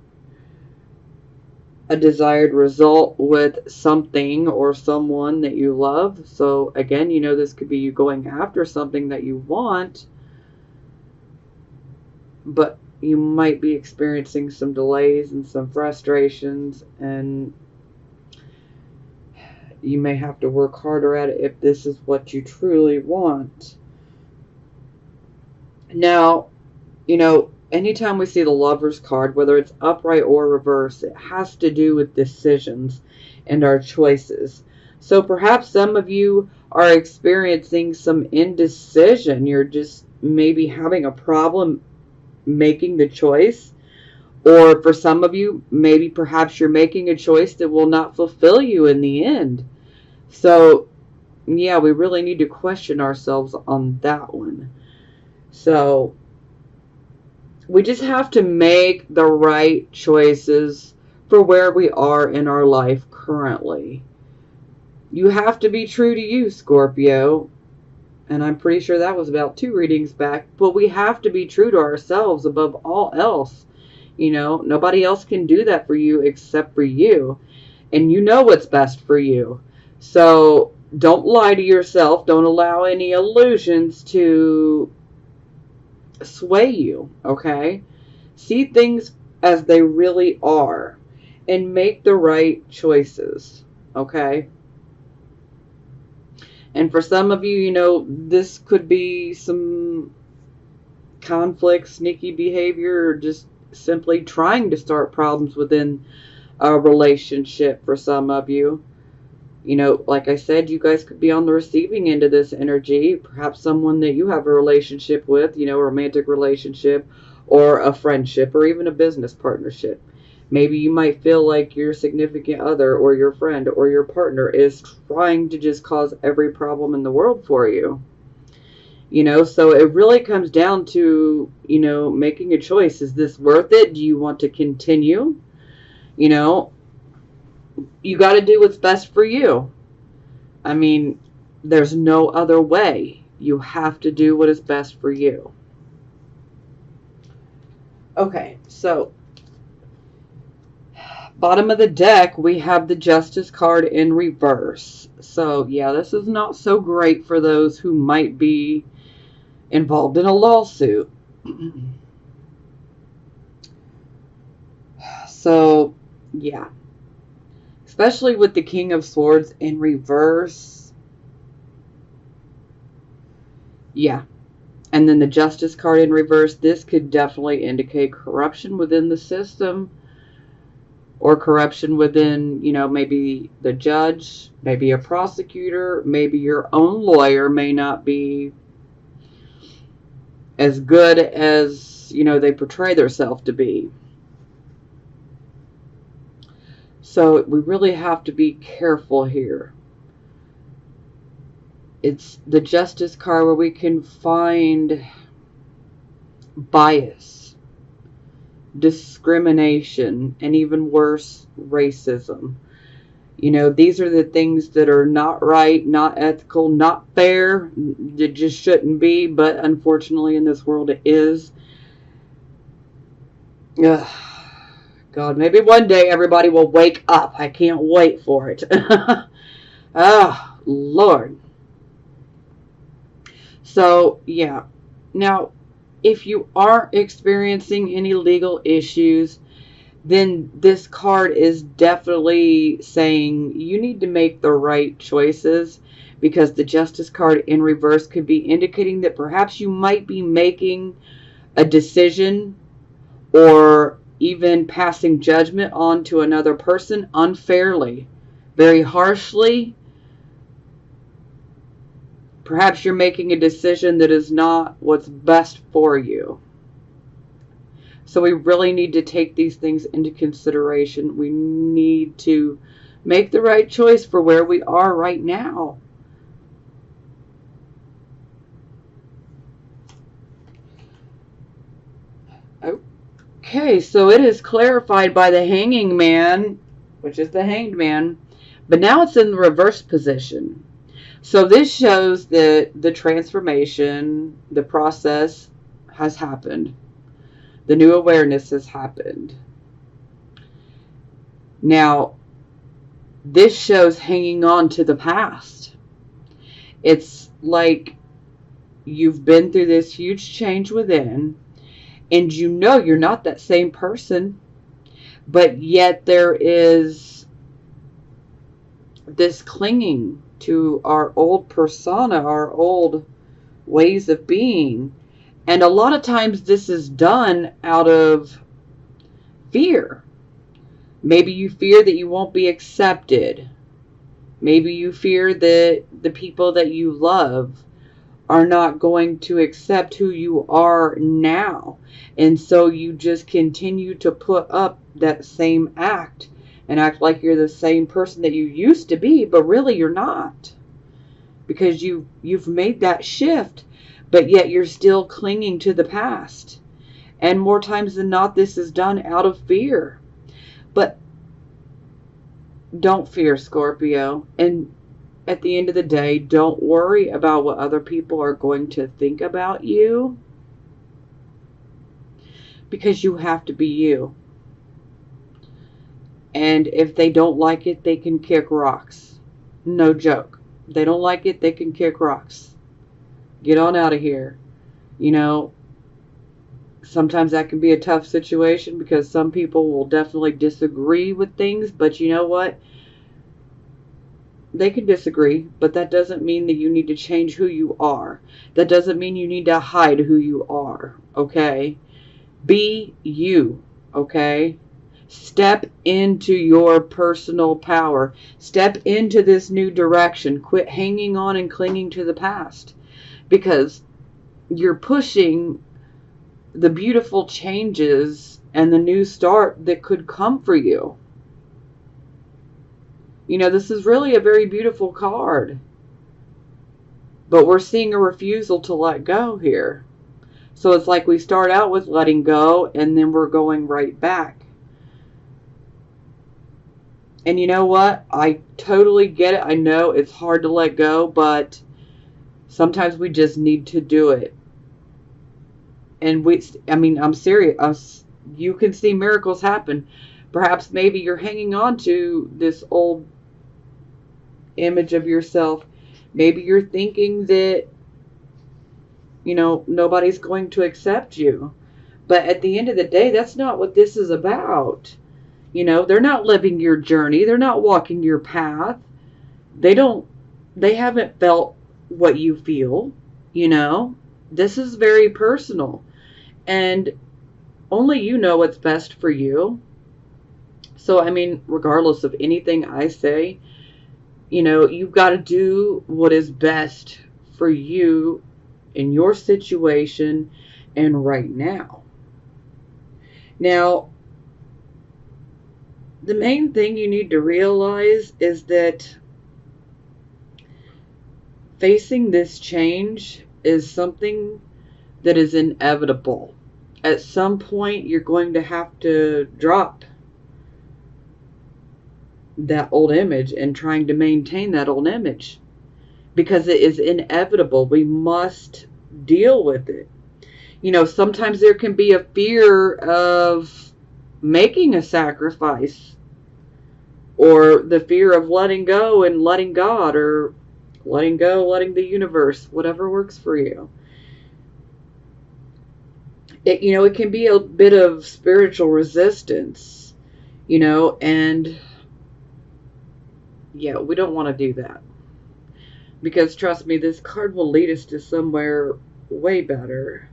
a desired result with something or someone that you love. So again, this could be you going after something that you want, but you might be experiencing some delays and some frustrations, and you may have to work harder at it if this is what you truly want. Now, anytime we see the Lover's card, whether it's upright or reverse, it has to do with decisions and our choices. So perhaps some of you are experiencing some indecision. You're just maybe having a problem making the choice. Or for some of you, maybe perhaps you're making a choice that will not fulfill you in the end. So, yeah, we really need to question ourselves on that one. So, we just have to make the right choices for where we are in our life currently. You have to be true to you, Scorpio. And I'm pretty sure that was about 2 readings back. But we have to be true to ourselves above all else. Nobody else can do that for you except for you. And you know what's best for you. So don't lie to yourself. Don't allow any illusions to sway you, okay? See things as they really are and make the right choices, okay? And for some of you, this could be some conflict, sneaky behavior, or just simply trying to start problems within a relationship for some of you. Like I said, you guys could be on the receiving end of this energy. Perhaps someone that you have a relationship with, a romantic relationship or a friendship or even a business partnership. Maybe you might feel like your significant other or your friend or your partner is trying to just cause every problem in the world for you. So it really comes down to, making a choice. Is this worth it? Do you want to continue? You got to do what's best for you. I mean, there's no other way. You have to do what is best for you. Okay, so bottom of the deck, we have the Justice card in reverse. So, yeah, this is not so great for those who might be involved in a lawsuit. So, yeah. Especially with the King of Swords in reverse. Yeah. And then the Justice card in reverse. This could definitely indicate corruption within the system. Or corruption within, maybe the judge, maybe a prosecutor, maybe your own lawyer may not be as good as as, you know, they portray themselves to be. So we really have to be careful here. It's the Justice card where we can find bias, discrimination, and even worse, racism. You know, these are the things that are not right, not ethical, not fair. It just shouldn't be, but unfortunately in this world it is. Ugh. God, maybe one day everybody will wake up. I can't wait for it. Oh, Lord. So, yeah. Now, if you aren't experiencing any legal issues, then this card is definitely saying you need to make the right choices, because the Justice card in reverse could be indicating that perhaps you might be making a decision or even passing judgment on to another person unfairly, very harshly. Perhaps you're making a decision that is not what's best for you. So we really need to take these things into consideration. We need to make the right choice for where we are right now. Okay, so it is clarified by the Hanging Man, which is the Hanged Man, but now it's in the reverse position. So this shows that the transformation, the process has happened. The new awareness has happened. Now, this shows hanging on to the past. It's like you've been through this huge change within, and you know you're not that same person, but yet there is this clinging to our old persona, our old ways of being. And a lot of times this is done out of fear. Maybe you fear that you won't be accepted. Maybe you fear that the people that you love are not going to accept who you are now. And so you just continue to put up that same act and act like you're the same person that you used to be, but really you're not. Because you've made that shift, but yet you're still clinging to the past. And more times than not, this is done out of fear. But don't fear, Scorpio. And at the end of the day, don't worry about what other people are going to think about you, because you have to be you. And if they don't like it, they can kick rocks. No joke. They don't like it, they can kick rocks. Get on out of here. You know, sometimes that can be a tough situation because some people will definitely disagree with things, but you know what? They can disagree, but that doesn't mean that you need to change who you are. That doesn't mean you need to hide who you are, okay? Be you, okay? Step into your personal power. Step into this new direction. Quit hanging on and clinging to the past, because you're pushing the beautiful changes and the new start that could come for you. You know, this is really a very beautiful card, but we're seeing a refusal to let go here. So it's like we start out with letting go and then we're going right back. And you know what? I totally get it. I know it's hard to let go, but sometimes we just need to do it. And I'm serious. You can see miracles happen. Perhaps maybe you're hanging on to this old image of yourself. Maybe you're thinking that, you know, nobody's going to accept you. But at the end of the day, that's not what this is about. You know, they're not living your journey. They're not walking your path. They haven't felt what you feel, you know. This is very personal. And only you know what's best for you. So, I mean, regardless of anything I say, you know, you've got to do what is best for you in your situation and right now. Now, the main thing you need to realize is that facing this change is something that is inevitable. At some point, you're going to have to drop that old image and trying to maintain that old image because it is inevitable. We must deal with it. Sometimes there can be a fear of making a sacrifice, or the fear of letting go and letting God, or letting go, letting the universe, whatever works for you. It can be a bit of spiritual resistance, and yeah, we don't want to do that. Because trust me, this card will lead us to somewhere way better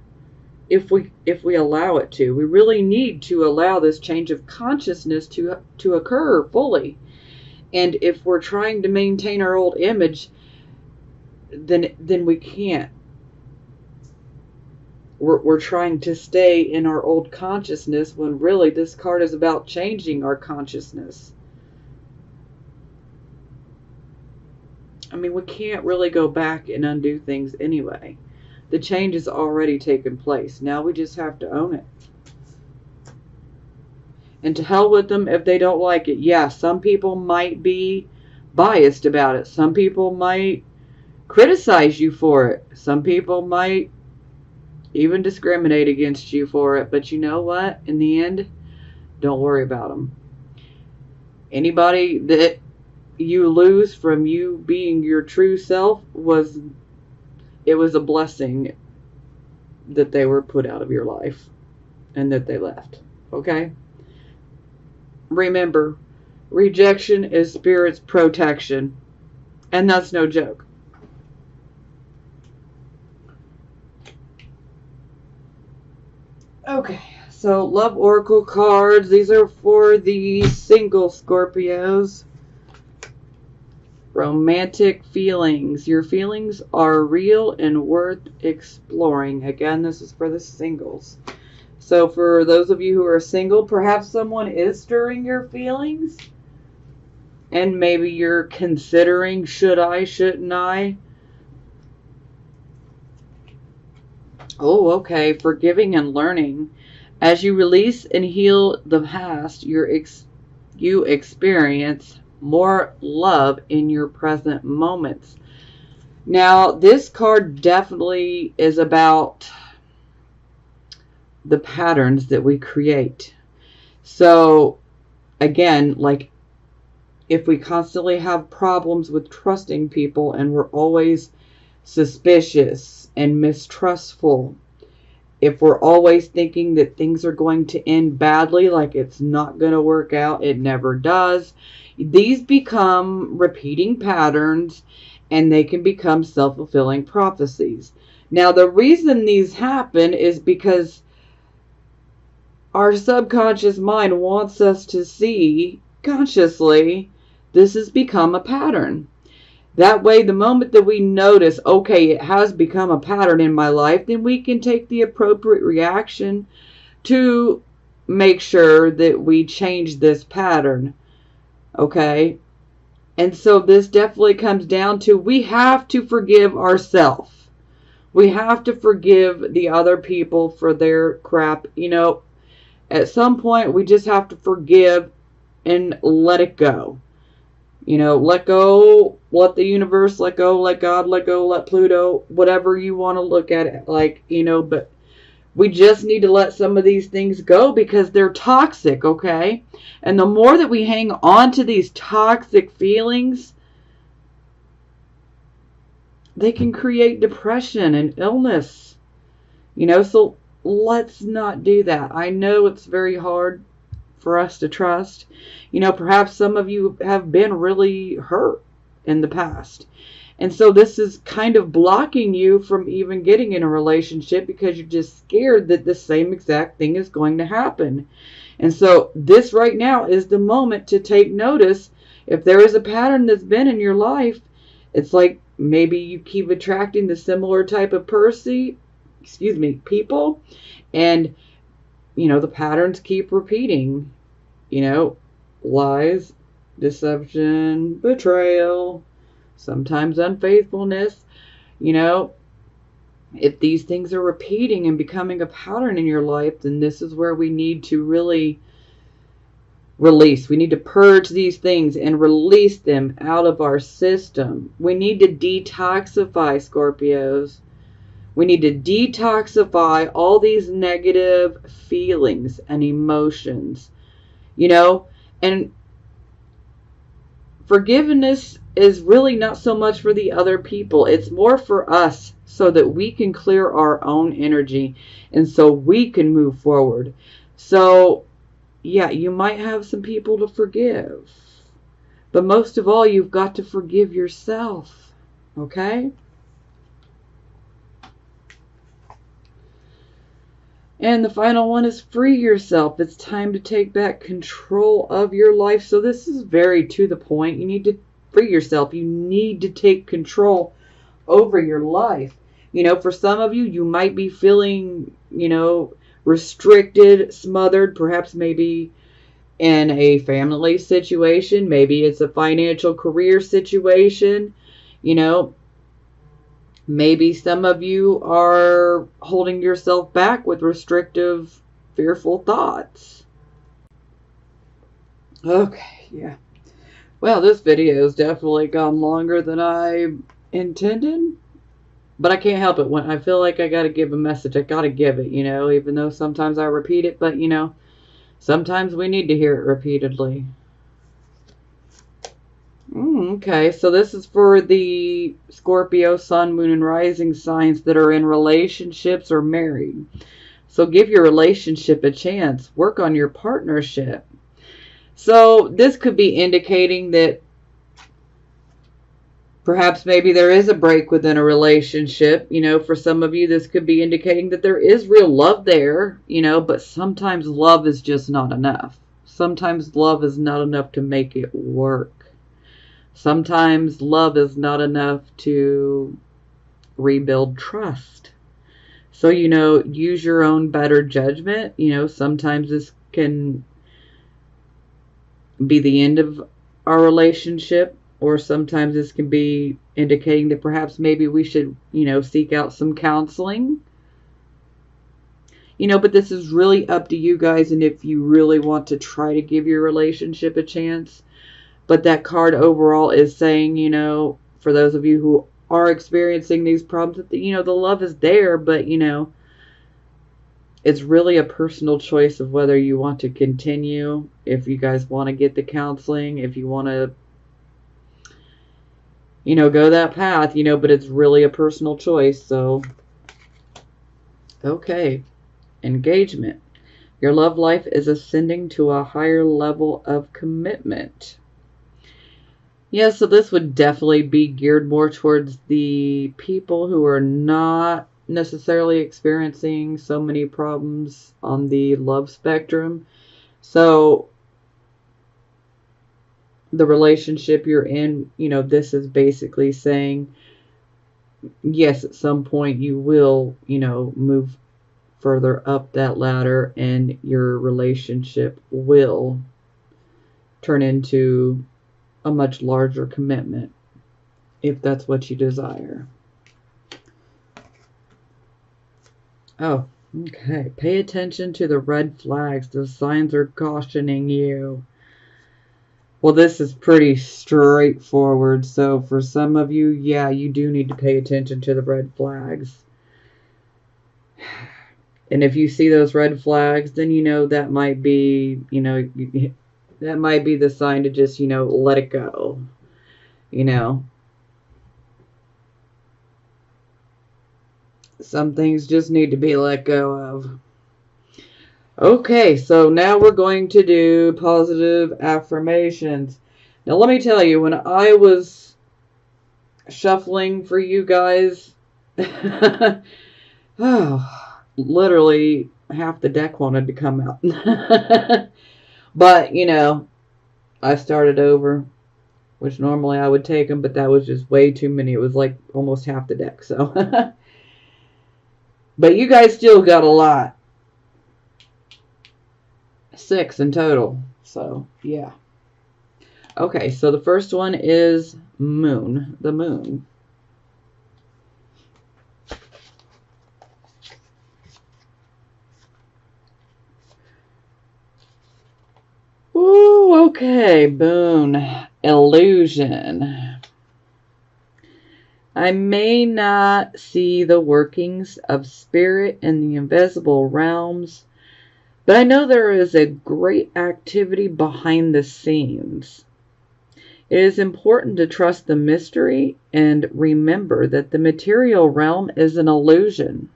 if we allow it to. We really need to allow this change of consciousness to occur fully. And if we're trying to maintain our old image, then we can't. We're trying to stay in our old consciousness when really this card is about changing our consciousness. I mean, we can't really go back and undo things anyway. The change has already taken place. Now we just have to own it. And to hell with them if they don't like it. Yeah, some people might be biased about it. Some people might criticize you for it. Some people might even discriminate against you for it. But you know what? In the end, don't worry about them. Anybody that you lose from you being your true self was a blessing that they were put out of your life and that they left. Okay? Remember, rejection is spirit's protection. And that's no joke. Okay, so love oracle cards. These are for the single Scorpios. Romantic feelings. Your feelings are real and worth exploring. Again, this is for the singles. So for those of you who are single, perhaps someone is stirring your feelings. And maybe you're considering, should I, shouldn't I? Oh, okay. Forgiving and learning. As you release and heal the past, you experience more love in your present moments. Now, this card definitely is about the patterns that we create. So, again, like if we constantly have problems with trusting people and we're always suspicious and mistrustful, if we're always thinking that things are going to end badly, like it's not going to work out, it never does, these become repeating patterns and they can become self-fulfilling prophecies. Now, the reason these happen is because our subconscious mind wants us to see consciously this has become a pattern. That way, the moment that we notice, okay, it has become a pattern in my life, then we can take the appropriate reaction to make sure that we change this pattern. Okay? And so this definitely comes down to we have to forgive ourselves. We have to forgive the other people for their crap. At some point, we just have to forgive and let it go. Let go, let the universe, let go, let God, let go, let Pluto, whatever you want to look at it like, but we just need to let some of these things go because they're toxic, okay? And the more that we hang on to these toxic feelings, they can create depression and illness, so let's not do that. I know it's very hard for us to trust. Perhaps some of you have been really hurt in the past. And so this is kind of blocking you from even getting in a relationship because you're just scared that the same exact thing is going to happen. And so this right now is the moment to take notice. If there is a pattern that's been in your life, it's like maybe you keep attracting the similar type of people, and the patterns keep repeating. Lies, deception, betrayal, sometimes unfaithfulness. You know, if these things are repeating and becoming a pattern in your life, then this is where we need to really release. We need to purge these things and release them out of our system. We need to detoxify, Scorpios. We need to detoxify all these negative feelings and emotions, and forgiveness is really not so much for the other people. It's more for us so that we can clear our own energy and so we can move forward. So, yeah, you might have some people to forgive. But most of all, you've got to forgive yourself. Okay? And the final one is free yourself. It's time to take back control of your life. So this is very to the point. You need to free yourself. You need to take control over your life. For some of you, you might be feeling, restricted, smothered, perhaps maybe in a family situation. Maybe it's a financial career situation. Maybe some of you are holding yourself back with restrictive, fearful thoughts. Okay, yeah. Well, this video has definitely gone longer than I intended. But I can't help it. When I feel like I got to give a message, I got to give it, even though sometimes I repeat it. But, sometimes we need to hear it repeatedly. Okay, so this is for the Scorpio, Sun, Moon, and Rising signs that are in relationships or married. So give your relationship a chance. Work on your partnership. So this could be indicating that perhaps maybe there is a break within a relationship. For some of you, this could be indicating that there is real love there, but sometimes love is just not enough. Sometimes love is not enough to make it work. Sometimes love is not enough to rebuild trust. So, use your own better judgment. Sometimes this can be the end of our relationship, or sometimes this can be indicating that perhaps maybe we should, seek out some counseling. But this is really up to you guys, and if you really want to try to give your relationship a chance. But that card overall is saying, for those of you who are experiencing these problems, that the love is there, but, it's really a personal choice of whether you want to continue, if you guys want to get the counseling, if you want to, go that path, but it's really a personal choice. So, okay, engagement. Your love life is ascending to a higher level of commitment. Yeah, so this would definitely be geared more towards the people who are not necessarily experiencing so many problems on the love spectrum. So the relationship you're in, this is basically saying, yes, at some point you will, move further up that ladder and your relationship will turn into a much larger commitment, if that's what you desire. Oh, okay. Pay attention to the red flags. The signs are cautioning you. Well, this is pretty straightforward. So for some of you, yeah, you do need to pay attention to the red flags. And if you see those red flags, then that might be, that might be the sign to just, let it go. Some things just need to be let go of. Okay, so now we're going to do positive affirmations. Now, let me tell you, when I was shuffling for you guys, literally half the deck wanted to come out. But, I started over, which normally I would take them, but that was just way too many. It was like almost half the deck, so. But you guys still got a lot. 6 in total. So, yeah. Okay, so the first one is moon. The moon. Ooh, okay, moon. Illusion. I may not see the workings of spirit in the invisible realms, but I know there is a great activity behind the scenes. It is important to trust the mystery and remember that the material realm is an illusion.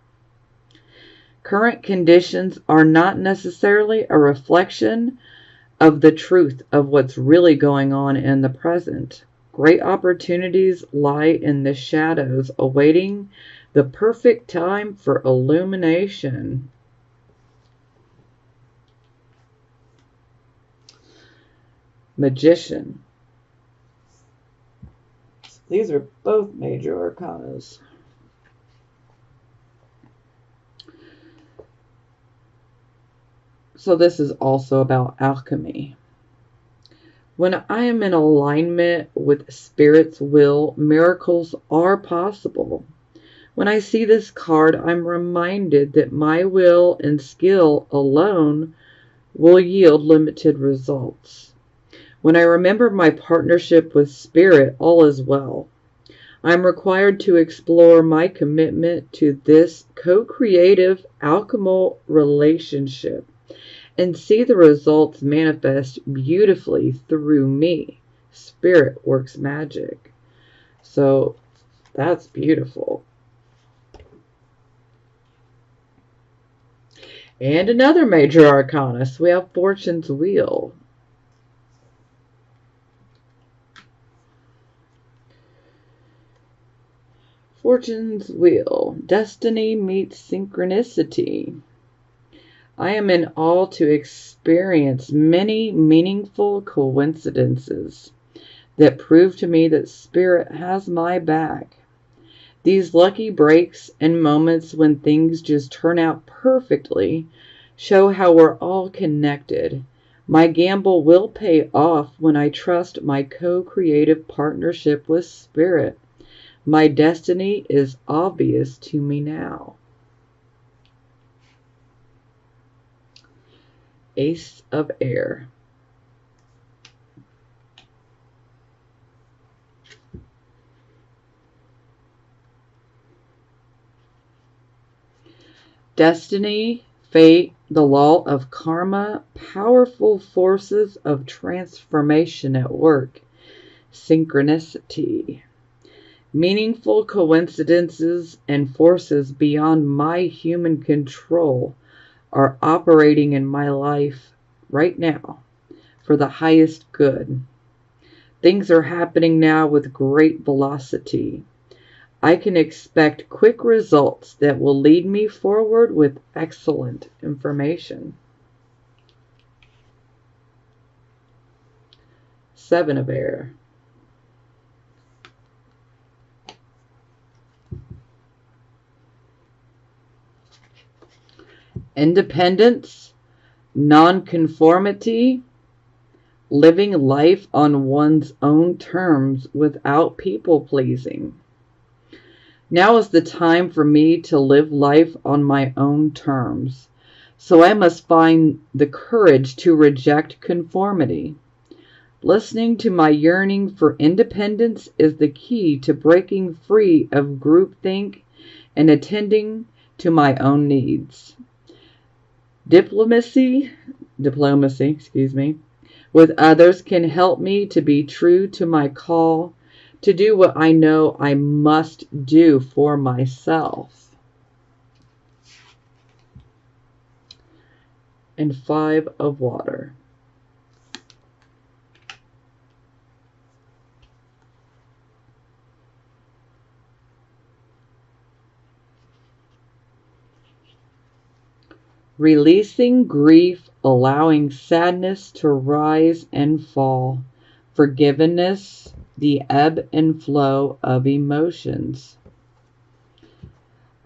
Current conditions are not necessarily a reflection of the truth of what's really going on in the present. Great opportunities lie in the shadows, awaiting the perfect time for illumination. Magician. These are both major arcanas. So this is also about alchemy. When I am in alignment with Spirit's will, miracles are possible. When I see this card, I'm reminded that my will and skill alone will yield limited results. When I remember my partnership with Spirit, all is well. I'm required to explore my commitment to this co-creative alchemical relationship and see the results manifest beautifully through me. Spirit works magic. So that's beautiful. And another major arcana. So we have Fortune's Wheel. Fortune's Wheel. Destiny meets synchronicity. I am in awe to experience many meaningful coincidences that prove to me that Spirit has my back. These lucky breaks and moments when things just turn out perfectly show how we're all connected. My gamble will pay off when I trust my co-creative partnership with Spirit. My destiny is obvious to me now. Ace of Air. Destiny, fate, the law of karma, powerful forces of transformation at work, synchronicity. Meaningful coincidences and forces beyond my human control are operating in my life right now for the highest good. Things are happening now with great velocity. I can expect quick results that will lead me forward with excellent information. Seven of Air. Independence, nonconformity, living life on one's own terms without people pleasing. Now is the time for me to live life on my own terms, so I must find the courage to reject conformity. Listening to my yearning for independence is the key to breaking free of groupthink and attending to my own needs. Diplomacy, with others can help me to be true to my call, to do what I know I must do for myself. And Five of Water. Releasing grief, allowing sadness to rise and fall. Forgiveness, the ebb and flow of emotions.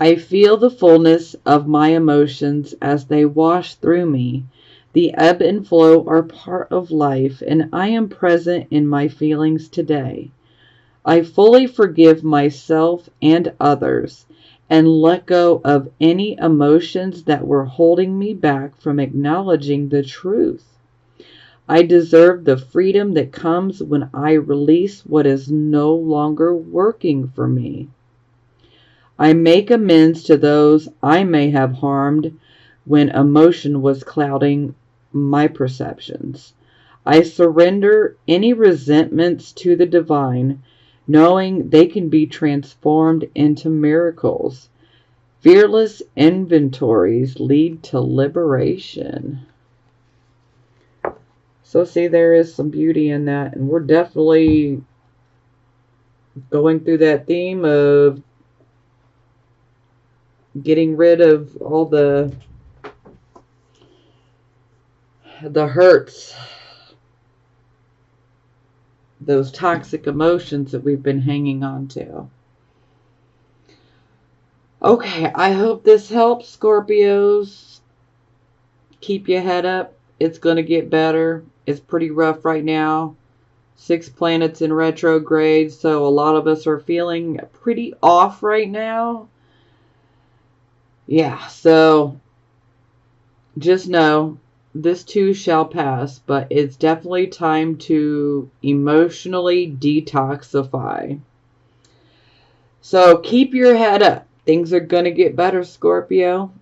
I feel the fullness of my emotions as they wash through me, The ebb and flow are part of life, and I am present in my feelings today. I fully forgive myself and others and let go of any emotions that were holding me back from acknowledging the truth. I deserve the freedom that comes when I release what is no longer working for me. I make amends to those I may have harmed when emotion was clouding my perceptions. I surrender any resentments to the divine, knowing they can be transformed into miracles. Fearless inventories lead to liberation. So see, there is some beauty in that, and we're definitely going through that theme of getting rid of all the hurts, those toxic emotions that we've been hanging on to. Okay, I hope this helps, Scorpios. Keep your head up. It's going to get better. It's pretty rough right now. 6 planets in retrograde, so a lot of us are feeling pretty off right now. Yeah, so just know this too shall pass, but it's definitely time to emotionally detoxify. So keep your head up. Things are going to get better, Scorpio.